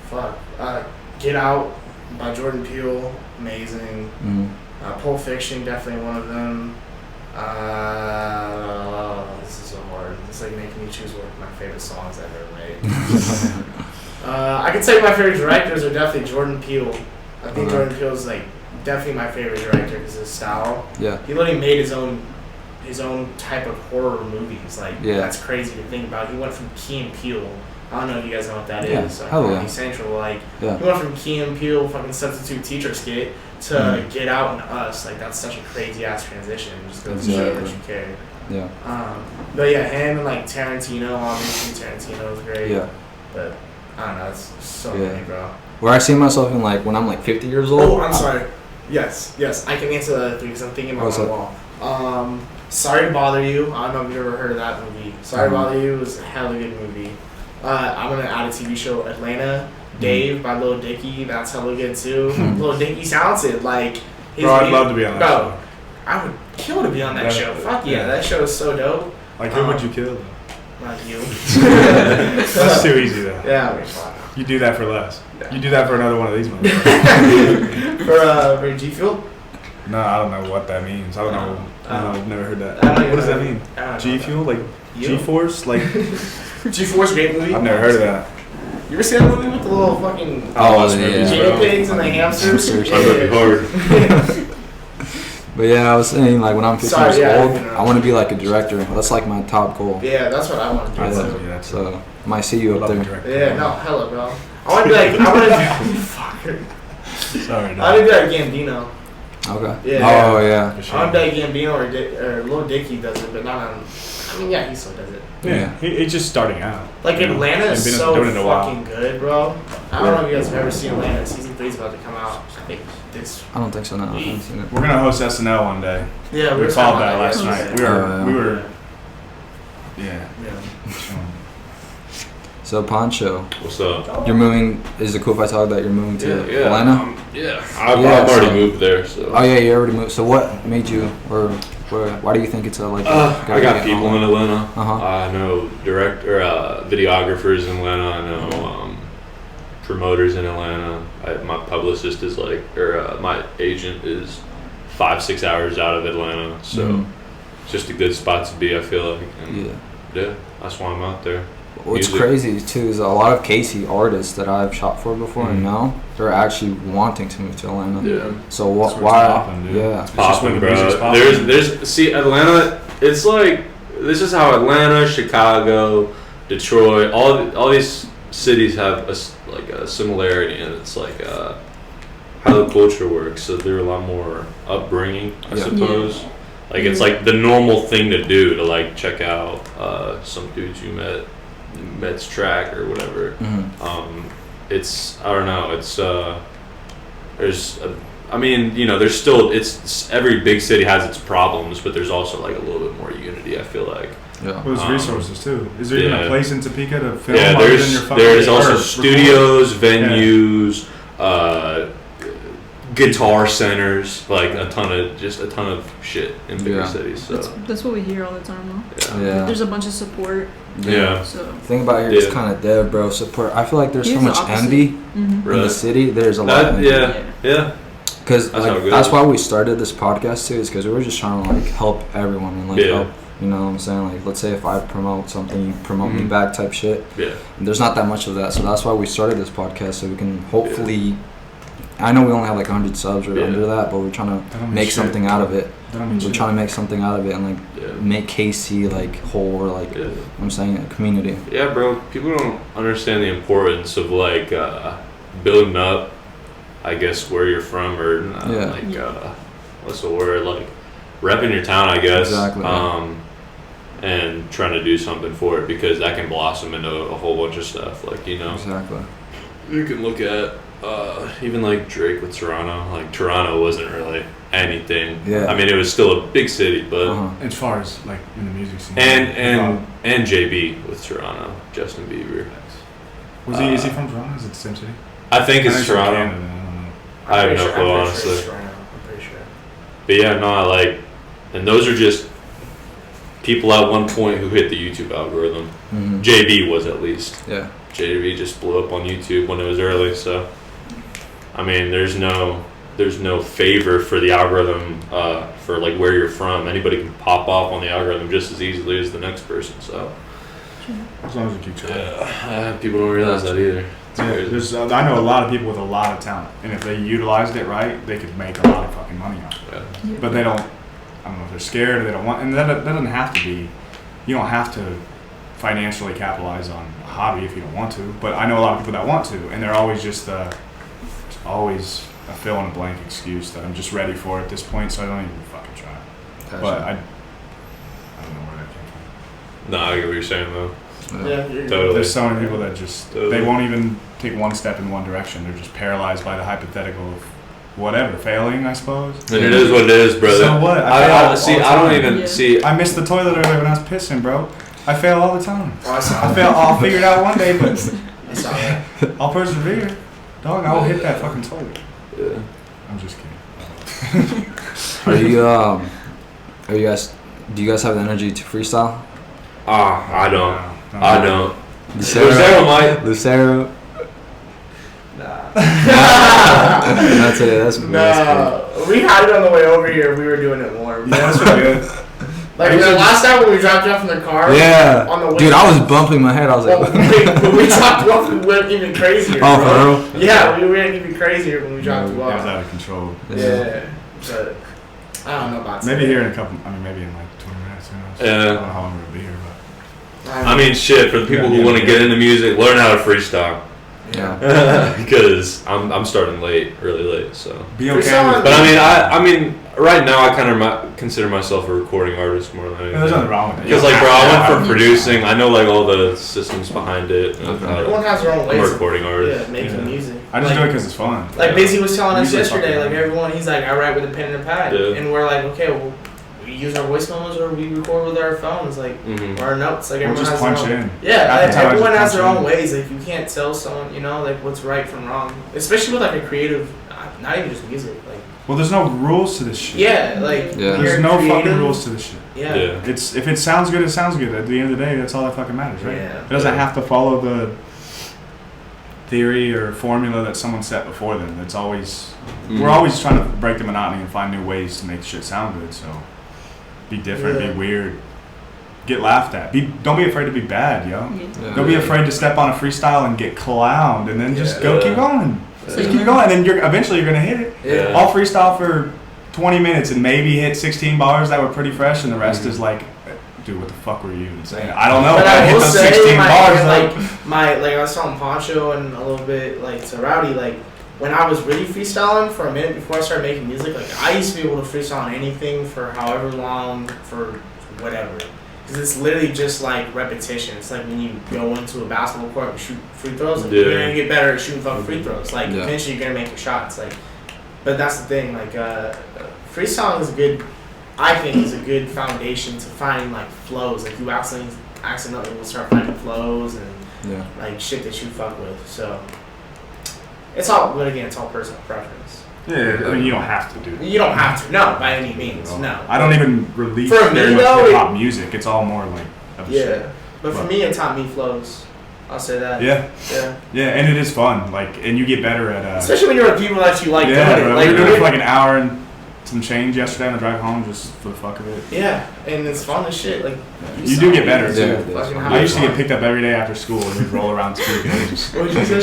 Fuck. Get Out by Jordan Peele, amazing. Mm. Pulp Fiction, definitely one of them. This is so hard. It's like making me choose what my favorite songs I've ever made. I can tell you my favorite directors are definitely Jordan Peele. I think Okay. Jordan Peele is like definitely my favorite director because of his style. Yeah. He literally made his own type of horror movies. Like Yeah. that's crazy to think about. He went from Key and Peele. I don't know if you guys know what that Yeah, is. Like hell yeah. Comedy Central. Like Yeah. he went from Key and Peele fucking substitute teacher skit to Mhm. Get Out and Us. Like that's such a crazy ass transition. Just goes to show Exactly. that you care. Yeah. But yeah, him and like Tarantino, obviously Tarantino is great. Yeah. But I don't know, it's so Yeah. many, bro. Where I see myself in like when I'm like 50 years old. Oh, I'm sorry. Yes, I can answer the other three because I'm thinking about What's my up? wall. Sorry to Bother You. I don't know if you've ever heard of that movie. Sorry to Mhm. Bother You was a hella good movie. I'm gonna add a TV show, Atlanta. Dave by Lil Dicky. That's hella good too. Mhm. Lil Dicky's talented. Like, his Bro, I'd video- love to be on that Bro, show. I would kill to be on that Yeah. show. Fuck yeah, Yeah. that show is so dope. Like, who would you kill? Not you. That's too easy, though. Yeah, I mean, fuck. You do that for less. Yeah. You do that for another one of these motherfuckers. For G Fuel? No, I don't know what that means. I don't know. I've never heard that. I don't even What does know. that mean? I don't know G that. Fuel? Like You? G-Force? Like, G-Force, great movie. I've never heard of that. You ever seen that movie with the little fucking Oh, those yeah. movies, guinea bro. pigs and the hamsters? Hamsters. That might be hard. But yeah, I was saying like when I'm 50 Sorry, years yeah, old, you know. I want to be like a director. That's like my top goal. Yeah, that's what I want to do. I Yeah. love yeah, that's So I might see you I up love there. the director. Yeah, no, hella, bro. I want to be like, fucker. Sorry, I want to be like Gambino. Okay. Yeah. Oh yeah. For I want sure. to be like Gambino or Lil Dicky does it, but not on. I mean, yeah, he still does it. Yeah, he's just starting out. Like You know? Atlanta is He's been so doing it a while. fucking good, bro. I don't know if you guys have ever seen Atlanta. Season 3 is about to come out. I think this. I don't think so. No, I haven't seen it. We're gonna host SNL one day. Yeah, We were followed talking that about last yesterday. night. We were. Yeah. Yeah. So Pancho, What's up? you're moving. Is it cool if I talk that you're moving to Atlanta? Yeah. I've Yeah, already so- moved there, so. Oh yeah, you already moved. So what made you, or why do you think it's a like? I got people in Atlanta. Uh-huh. I know videographers in Atlanta. I know promoters in Atlanta. My publicist is my agent is 5-6 hours out of Atlanta, so it's just a good spot to be. I feel like, and yeah, that's why I'm out there. What's crazy too is a lot of KC artists that I've shot for before and now they're actually wanting to move to Atlanta. Yeah. So why? It's popping, bro. There's see Atlanta. It's like this is how Atlanta, Chicago, Detroit, all these cities have a similarity, and it's like how the culture works. So they're a lot more upbringing, I suppose. Like it's like the normal thing to do to like check out some dudes you met's track or whatever. It's I don't know. It's there's still it's every big city has its problems, but there's also like a little bit more unity. I feel like. Yeah. Well, there's resources too. Is there even a place in Topeka to film? Yeah, there's also studios, venues, guitar centers, like a ton of shit in bigger cities. So that's what we hear all the time, though. Yeah. There's a bunch of support. Yeah. So the thing about here is kind of dead, bro. Support. I feel like there's so much envy in the city. There's a lot. Yeah. Because that's why we started this podcast too. Is because we were just trying to like help everyone and like help. You know what I'm saying? Like, let's say if I promote something, you promote me back type shit. Yeah. And there's not that much of that. So that's why we started this podcast. So we can hopefully... I know we only have like 100 subs or under that, but we're trying to make something out of it. We're trying to make something out of it and like make KC like whole or like, you know what I'm saying, a community. Yeah, bro. People don't understand the importance of like building up, I guess, where you're from or what's the word? Like repping your town, I guess. Exactly. And trying to do something for it because that can blossom into a whole bunch of stuff. Like, you know. Exactly. You can look at even like Drake with Toronto. Like Toronto wasn't really anything. Yeah. I mean, it was still a big city, but as far as like in the music scene. And JB with Toronto, Justin Bieber. Is he from Toronto? Is it the same city? I think it's Toronto. Canada, I don't know. I have no clue, honestly. I'm pretty sure. But yeah, no, and those are just people at one point who hit the YouTube algorithm. JB was at least. Yeah. JB just blew up on YouTube when it was early, so I mean there's no favor for the algorithm for like where you're from. Anybody can pop off on the algorithm just as easily as the next person, so as long as you keep trying. people don't realize that either. I know a lot of people with a lot of talent, and if they utilized it right, they could make a lot of fucking money off of it. Yeah. But they don't. I don't know if they're scared or they don't want, and that doesn't have to be. You don't have to financially capitalize on a hobby if you don't want to. But I know a lot of people that want to, and they're always just always a fill in the blank excuse that I'm just ready for it at this point, so I don't even fucking try. Gotcha. But I don't know where that came from. No, I get what you're saying though. Yeah, Totally. There's so many people that just they won't even take one step in one direction. They're just paralyzed by the hypothetical of whatever, failing, I suppose. And it is what it is, brother. So what? I missed the toilet earlier when I was pissing, bro. I fail all the time. Oh, I saw I fail. I'll figure it out one day, but I saw that. I'll persevere. Dog, I will hit that fucking toilet. Yeah. I'm just kidding. Do you guys have the energy to freestyle? I don't. No. I don't. Lucero might. Lucero. Nah. That's it. No. We had it on the way over here. We were doing it more. Yeah, that's pretty good. Like the last time when we dropped you off in the car. Yeah. On the way. Dude, I was bumping my head. I was like. When we dropped you off, we went even crazier. Oh, bro. for real? Yeah, we went even crazier when we dropped you It was off. out of control. Yeah. But I don't know about maybe here in a couple. Maybe in like 20 minutes. Who knows? Yeah. I don't know how long we'll be here, but. I mean, shit. For the people who want to get into music, learn how to freestyle. Yeah. Because I'm starting really late. So. Be okay. But I mean, right now I kind of consider myself a recording artist more than anything. There's nothing wrong with it. Because like, bro, I went from producing. I know like all the systems behind it. Everyone has their own ways. I'm a recording artist. Yeah, making music. I just do it because it's fun. Like Busy was telling us Music's yesterday, fucking like everyone, he's like, I write with a pen and a pad, and we're like, okay, well, we use our voice memos or we record with our phones, like or our notes. Like everyone just has punch their own. in. Yeah, like, everyone has their own in. ways. Like you can't tell someone, you know, like what's right from wrong, especially with like a creative, not even just music, like. Well, there's no rules to this shit. Yeah, like there's no fucking rules to this shit. Yeah. It's if it sounds good, it sounds good. At the end of the day, that's all that fucking matters, right? Yeah. It doesn't have to follow the theory or formula that someone set before them. It's always we're always trying to break the monotony and find new ways to make shit sound good. So be different, be weird, get laughed at. Don't be afraid to be bad, yo. Don't be afraid to step on a freestyle and get clowned, and then just keep going. Just keep going, and then eventually you're gonna hit it. Yeah. I'll freestyle for 20 minutes and maybe hit 16 bars that were pretty fresh, and the rest is like, dude, what the fuck were you even saying? I don't know. But I will hit those say, 16 bars, like I was telling Pancho and a little bit like to Rowdy, like when I was really freestyling for a minute before I started making music, like I used to be able to freestyle on anything for however long, for whatever. Because it's literally just like repetition. It's like when you go into a basketball court and shoot free throws, you're gonna get better at shooting fucking free throws. Like eventually you're gonna make your shots. Like, but that's the thing. Like freestyling is I think is a good foundation to finding like flows. Like you accidentally will start finding flows and like shit that you fuck with. So it's all, but again, it's all personal preference. Yeah, I mean, you don't have to do it. You don't have to, no, by any means, no. I don't even release for me, very much though, hip-hop music. It's all more like shit. But for me, it taught me flows. I'll say that. Yeah, and it is fun. Like, and you get better at especially when you're with people that you like doing it. Like, we were doing it for like an hour and some change yesterday on the drive home, just for the fuck of it. Yeah, and it's fun as shit. Like, you do get better too. Yeah. I used to get picked up every day after school and we'd roll around the studio and just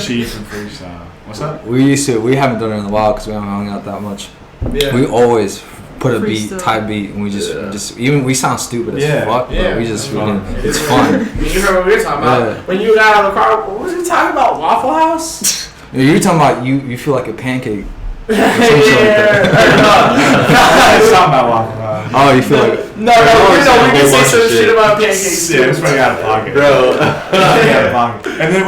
cheat and freestyle. What's up? We haven't done it in a while because we haven't hung out that much. Yeah. We always put a type beat, and we just even we sound stupid as fuck, but we just it's fun. You heard what we were talking about when you got out of the car. What was we talking about? Waffle House? You're talking about you feel like a pancake. It's talking about Waffle House. Oh, you feel like no, we can say some shit about pancakes. Yeah, it was pretty out of pocket, bro. Out of pocket. And then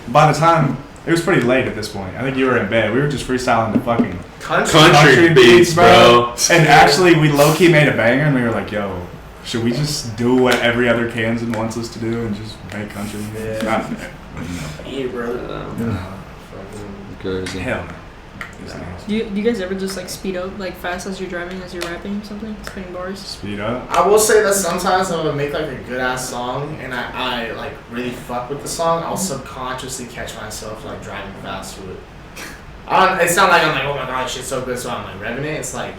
by the time it was pretty late at this point. I think you were in bed. We were just freestyling the fucking country beats, bro. And actually, we low-key made a banger, and we were like, yo, should we just do what every other Kansan wants us to do and just make country music? Yeah, brother. Crazy. Hell no. Do you guys ever just like speed up like fast as you're driving, as you're rapping something, spinning bars? Speed up. I will say that sometimes I'm gonna make like a good ass song and I like really fuck with the song. I'll subconsciously catch myself like driving fast to it. It's not like I'm like, oh my god, shit's so good, so I'm like revving it. It's like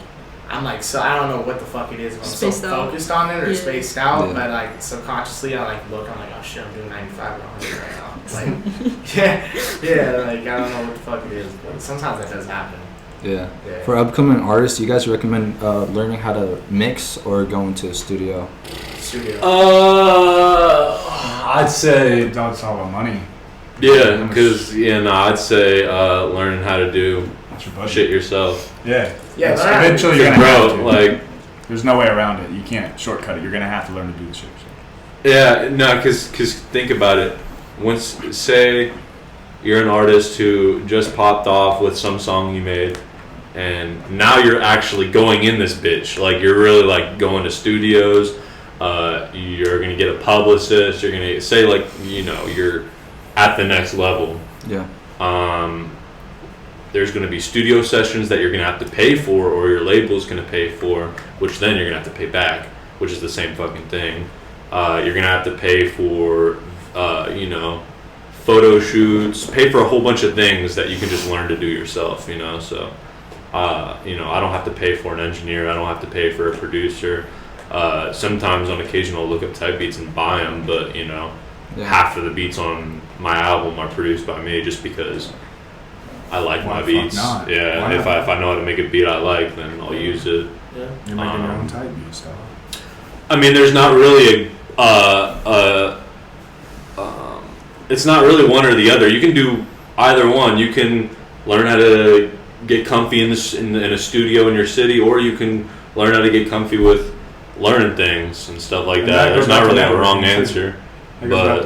I'm like, so I don't know what the fuck it is. I'm so focused on it or spaced out, but like subconsciously I like look. I'm like, oh shit, I'm doing 95 or 100 right now. Like, like I don't know what the fuck it is, but sometimes that does happen. Yeah. For upcoming artists, do you guys recommend learning how to mix or going to a studio? I'd say it's all about money. Yeah, because I'd say learning how to do shit yourself. Yeah. Eventually you're gonna have to. Like, there's no way around it. You can't shortcut it. You're gonna have to learn to do the shit. Yeah, no, because think about it. Once, say, you're an artist who just popped off with some song you made, and now you're actually going in this bitch. Like, you're really like going to studios. You're gonna get a publicist. You're gonna say like, you're at the next level. Yeah. There's going to be studio sessions that you're going to have to pay for, or your label's going to pay for, which then you're going to have to pay back, which is the same fucking thing. You're going to have to pay for, photo shoots, pay for a whole bunch of things that you can just learn to do yourself, So, I don't have to pay for an engineer. I don't have to pay for a producer. Sometimes on occasion I'll look up type beats and buy them, but, half of the beats on my album are produced by me just because I like my beats. Yeah, if I know how to make a beat I like, then I'll use it. Yeah. You're making your own type beats, though. I mean, there's not really it's not really one or the other. You can do either one. You can learn how to get comfy in a studio in your city, or you can learn how to get comfy with learning things and stuff like that. There's not really a wrong answer. But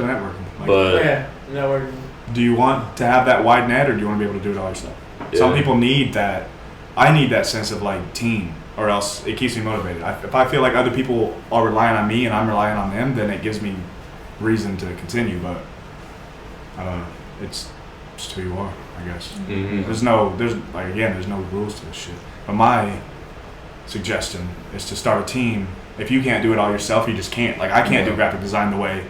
networking. Do you want to have that wide net, or do you want to be able to do it all yourself? Yeah. Some people need that. I need that sense of like team, or else it keeps me motivated. If I feel like other people are relying on me and I'm relying on them, then it gives me reason to continue. But I don't know. It's just who you are, I guess. Mm-hmm. There's no rules to this shit. But my suggestion is to start a team. If you can't do it all yourself, you just can't. Like, I can't do graphic design the way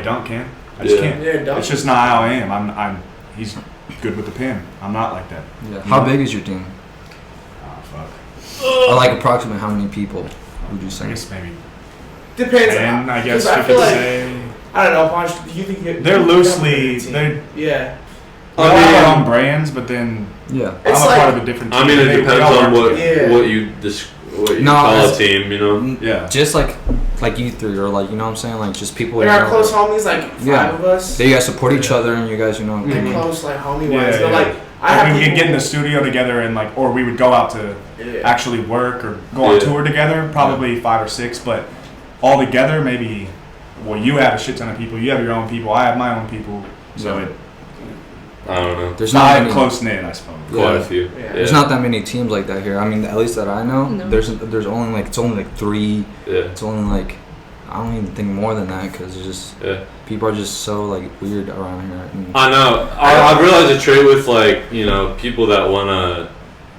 Dunk can. I just can't. Yeah, it's just not how I am. He's good with the pen. I'm not like that. Yeah. How big is your team? Oh, fuck. Or like approximately how many people would you say? I guess maybe Depends. 10, I guess I you feel could like, say. I don't know, Ponch. Do you think They're loosely. They're. Yeah. They all have their own brands, but then Yeah. It's I'm a like, part of a different team. I mean, it They depends all on work what together. what you No, call a that's- team, you know. Yeah. Just like you three, or like, you know what I'm saying, like just people. Like you our know, close homies, like 5 Yeah. of us. That you guys support each other, and you guys, you know. They're close, like homie Yeah, wise. But yeah. like, I have we people, could get in the studio together and like, or we would go out to Yeah. actually work or go on Yeah. tour together. Probably 5 or 6, but all together maybe. Well, you have a shit ton of people. You have your own people. I have my own people. So Yeah. it. I don't know. There's not many, close knit, I suppose. Quite Yeah. a few. Yeah. There's not that many teams like that here. I mean, at least that I know. No. There's only like it's only like 3. Yeah. It's only like I don't even think more than that because it's just Yeah. people are just so like weird around here. And I know. I've realized a trait with like, you know, people that wanna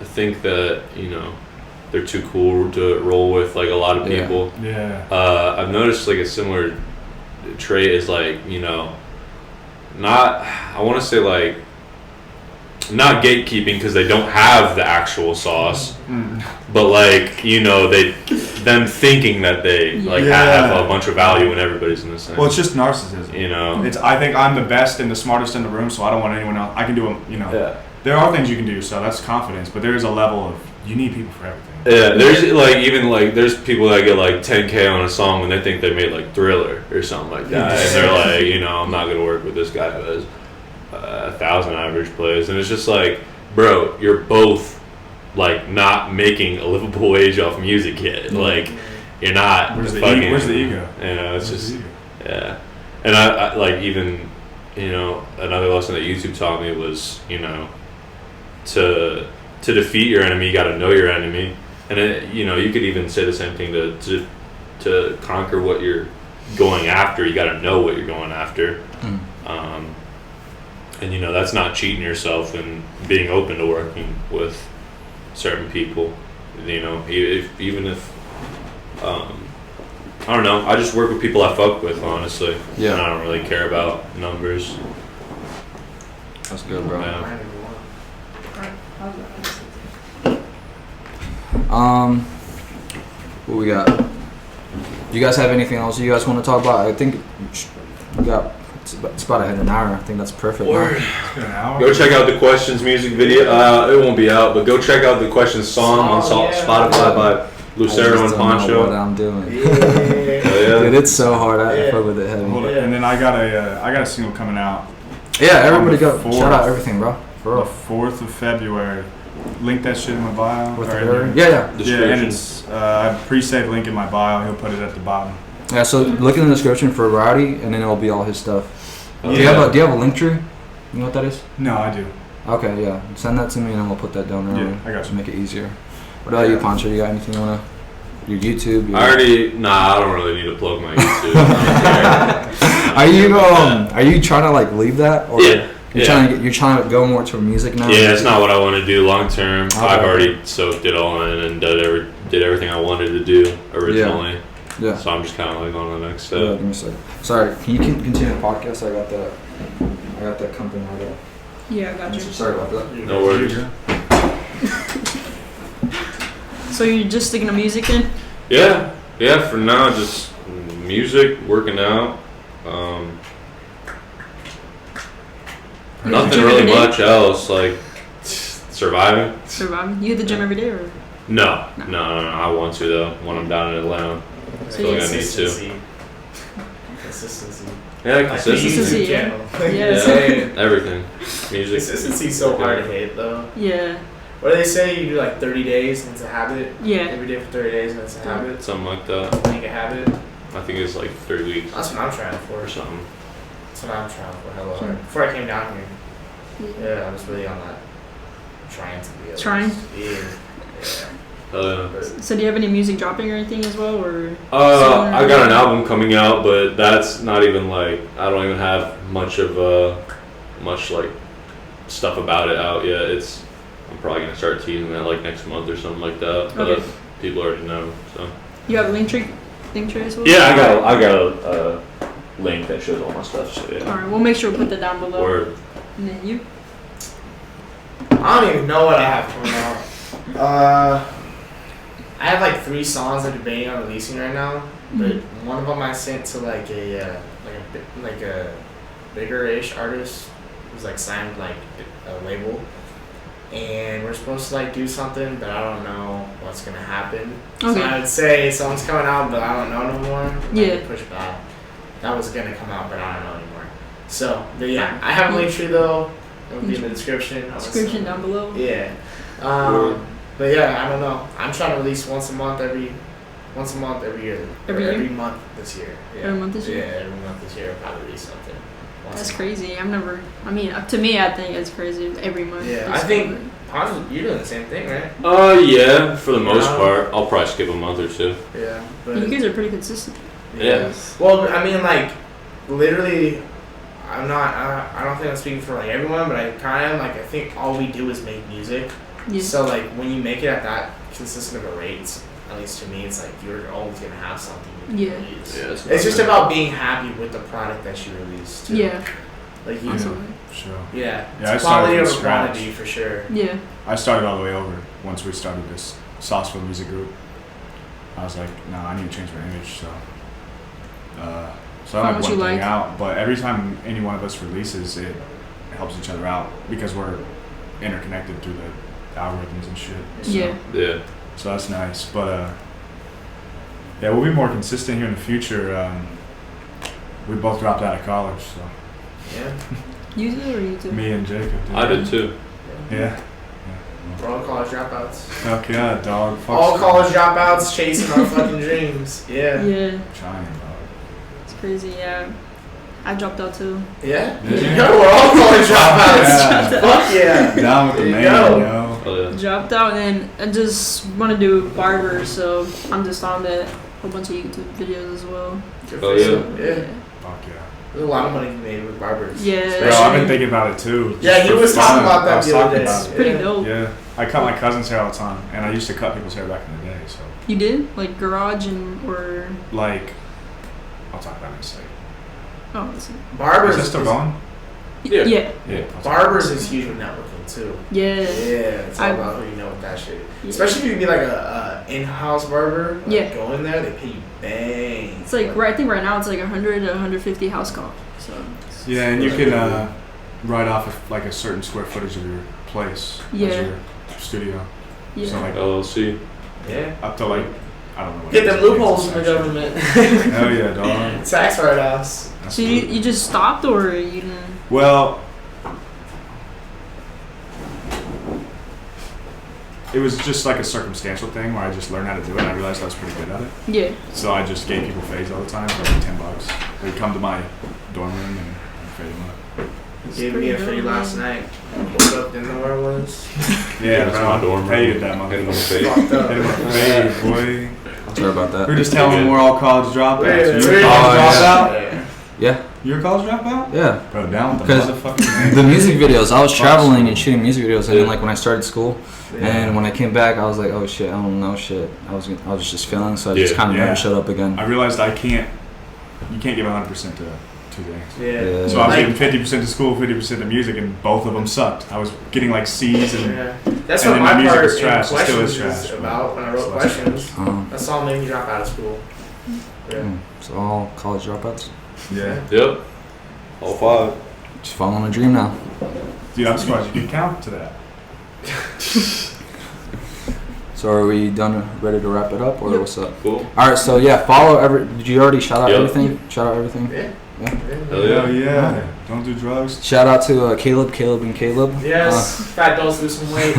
think that, you know, they're too cool to roll with like a lot of Yeah. people. Yeah. I've noticed like a similar trait is like, you know, I want to say like not gatekeeping because they don't have the actual sauce, but like, you know, them thinking that they like Yeah. have a bunch of value when everybody's in the same. Well, it's just narcissism. You know. I think I'm the best and the smartest in the room, so I don't want anyone else. I can do them. You know. Yeah. There are things you can do, so that's confidence. But there is a level of you need people for everything. Yeah, there's like even like there's people that get like 10K on a song when they think they made like Thriller or something like that, and they're like, you know, I'm not gonna work with this guy who has 1,000 average plays, and it's just like, bro, you're both like not making a livable wage off music yet. Like, you're not. Where's the fucking, where's the ego? You know, it's Where's just the ego? yeah. And I like even, you know, another lesson that YouTube taught me was, you know, to defeat your enemy, you got to know your enemy. And it, you know, you could even say the same thing to conquer what you're going after. You got to know what you're going after, and you know that's not cheating yourself and being open to working with certain people. You know, even if I don't know, I just work with people I fuck with, honestly. Yeah. And I don't really care about numbers. that's good, bro. Yeah. What we got? You guys have anything else you guys want to talk about? I think we got. It's about an hour. I think that's perfect. Word. An hour? Go check out the Questions music video. It won't be out, but go check out the Questions song on Spotify by Lucero and Pancho. What I'm doing. Yeah. Dude, it's so hard. I fuck with it heavy. Hold on. And then I got a single coming out Yeah, everybody go. On the Shout out 4th. everything, bro. For the real. 4th of February. Link that shit in my bio. With or the in hair? your- Yeah. Yeah, and Description. it's I pre-saved link in my bio. He'll put it at the bottom. Yeah, so look in the description for Rowdy, and then it'll be all his stuff. Do you Yeah. have a link tree? You know what that is? No, I do. Okay, yeah. Send that to me, and then we'll put that down there. Yeah, I got to you. make it easier. What about you, Pancho? You got anything you wanna? Your YouTube? Your... I don't really need to plug my YouTube. Are you trying to like leave that, or Yeah. you're trying to go more to music now? Yeah, it's not what I want to do long term. Okay. I've already soaked it all in and did everything I wanted to do originally. Yeah. So I'm just kind of like on the next Yeah, step. give me a second. Sorry, can you continue the podcast? I got that company right up. Yeah, I got you. Sorry about that. No worries. So you're just sticking to music then? Yeah. For now, just music, working out. Nothing Gym really every day? much else. Like surviving. Surviving. You hit the gym every day, or? No. I want to though. When I'm down in Atlanta, I So feel like I you- need to. Consistency. Yeah, Like consistency. YouTube channel. Yeah. Everything. Music. Consistency is so hard to hit though. Yeah. What do they say? You do like 30 days and it's a habit. Yeah. Every day for 30 days and it's a habit. Something like that. Make a habit. I think it's like 3 weeks That's what I'm trying for. or something. That's what I'm trying for. Hella hard. Before I came down here, yeah, I was really on that. Trying to be. Trying? Yeah. But, So do you have any music dropping or anything as well, or? I got an album coming out, but that's not even like I don't even have much like stuff about it out yet. I'm probably gonna start teasing that like next month or something like that. But Okay. people already know. So You have a link tree as well? yeah, I got a link that shows all my stuff. So yeah. Alright, we'll make sure we put that down below. Or And then you? I don't even know what I have coming out. I have like 3 songs I'm debating on releasing right now, but one of them I sent to like a bigger-ish artist who's like signed like a label, and we're supposed to like do something, but I don't know what's gonna happen. Okay. So I would say something's coming out, but I don't know no more. Yeah. Push back. That was gonna come out, but I don't know anymore. So, but yeah, I have a link tree though. It'll be in the description. Description down below. Yeah. But yeah, I don't know. I'm trying to release once a month every year. Every month this year. Yeah. Every month this year? Yeah, every month this year I'll probably release something. That's crazy. To me, I think it's crazy every month. Yeah, I think Pancho, you're doing the same thing, right? Yeah, for the most part. I'll probably skip a month or 2. Yeah. But you guys are pretty consistent. Yeah. Well, I mean, like, literally, I don't think I'm speaking for, like, everyone, but I kind of, like, I think all we do is make music. Yeah. So, like, when you make it at that consistent of a rate, at least to me, it's like you're always going to have something you can release. Yeah, it's just about being happy with the product that you release, too. Yeah. Like, you Sure. Yeah. Yeah, it's I started quality from over scratch. quantity, for sure. Yeah. I started all the way over once we started this Sauceville music group. I was like, no, I need to change my image, so I Find like what you one thing like. out. But every time any one of us releases, it helps each other out because we're interconnected through the algorithms and shit. So, Yeah. So that's nice. But yeah, we'll be more consistent here in the future. We both dropped out of college, so. Yeah. You did or you did? Me and Jacob did. I did too. Yeah. We're all college dropouts. Fuck yeah, dog. Fuck All school. college dropouts chasing our fucking dreams. Yeah. Yeah. Trying, dog. It's crazy. Yeah. I dropped out too. Yeah? Yeah. No, we're all college dropouts. Yeah. Fuck yeah. Down with the There you man, go. yo. Oh, yeah. Dropped out, and I just want to do barber, so I'm just on that. Whole bunch of YouTube videos as well. Good Oh, for yeah. you. Yeah. Fuck yeah. There's a lot of money to be made with barbers. Yeah. Bro, I've been thinking about it too. Yeah, Just he for was fun. talking about I that was the other talking day. about it. Pretty dope. Yeah, I cut my cousin's hair all the time, and I used to cut people's hair back in the day. So, You did? Like garage or? like, I'll talk about it in a second. Oh, that's it. Barbers. Is this still going? Yeah. Yeah. Yeah. I'll talk Barbers is huge with networking too. Yeah. Yeah, it's all about who you know with that shit. Especially if you can be like a in-house barber. Like, Yeah. Go in there, they pay you bang. It's like I think right now it's like 100 to 150 house call. So. Yeah, and you can write off like a certain square footage of your place Yeah. as your studio. Yeah. So like LLC. Yeah. up to like I don't know. What Get it them is, loopholes from the tax government. section. Hell yeah, dog. Tax write-offs. So you just stopped or you didn't? Well, it was just like a circumstantial thing where I just learned how to do it and I realized I was pretty good at it. Yeah. So I just gave people fades all the time for like $10. They'd come to my dorm room and I'd fade them up. Gave me a pretty fade dope, last man. night. Woke up, didn't know where it was. Yeah, that's bro, my dorm room. hated that Hit 'em with a motherfucker. fade. Fucked up. Hit him with a fade, boy. Sorry about that. We were just telling them we're all college dropouts. Yeah, You're a yeah. college Oh, dropout? Yeah. Yeah, You're a college dropout? yeah. Bro, down with the 'Cause motherfucking The music videos, I was Fuck traveling school. and shooting music videos, and then like when I started school, Yeah. and when I came back, I was like, oh shit, I don't know shit. I was just feeling, so I just Yeah. kind of Yeah. never showed up again. I realized you can't give 100% to 2 things. Yeah. So I was Like- getting 50% to school, 50% to music, and both of them sucked. I was getting like C's and Yeah. That's And what then my my music part is trash. in It still is questions is trash, about when I wrote So- questions. Um, That song made me drop out of school. Yeah. so all college dropouts, yeah. Yep. All 5. just following a dream now. Dude, I'm surprised you can count to that. So are we done, ready to wrap it up, or Yep. what's up? Cool. All right, so yeah, follow every. Did you already shout out Yep. everything? Shout out everything. Yeah. Yeah. Hell yeah. Hell yeah. Don't do drugs. Shout out to Caleb, and Caleb. Yes. Fat Dose lose some weight.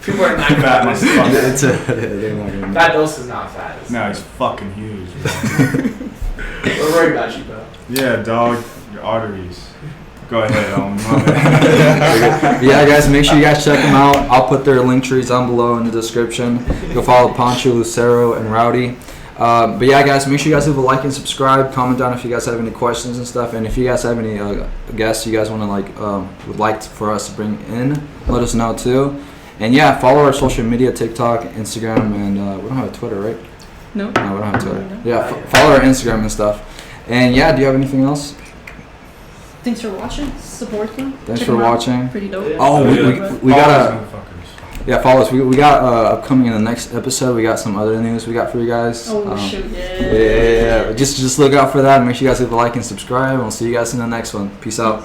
People are not Fat fat. motherfucker. It's they're not gonna. Fat Dose is not fat. It's No, he's fucking huge. Bro. We're worried about you, bro. Yeah, dog. Your arteries. Go ahead, But yeah, guys, make sure you guys check them out. I'll put their link trees down below in the description. Go follow Pancho, Lucero, and Rowdy. But yeah, guys, make sure you guys leave a like and subscribe. Comment down if you guys have any questions and stuff, and if you guys have any guests you guys want to would like for us to bring in, let us know too. And yeah, follow our social media: TikTok, Instagram, and we don't have a Twitter, right? No. No, we don't have Twitter. Yeah, follow our Instagram and stuff. And yeah, do you have anything else? Thanks for watching. Support them. Thanks Check for them out. watching. Pretty dope. Oh, we got Motherfuckers. follow us. We got upcoming in the next episode. We got some other news we got for you guys. Oh shoot! Yeah. Just look out for that. Make sure you guys leave a like and subscribe. And we'll see you guys in the next one. Peace out.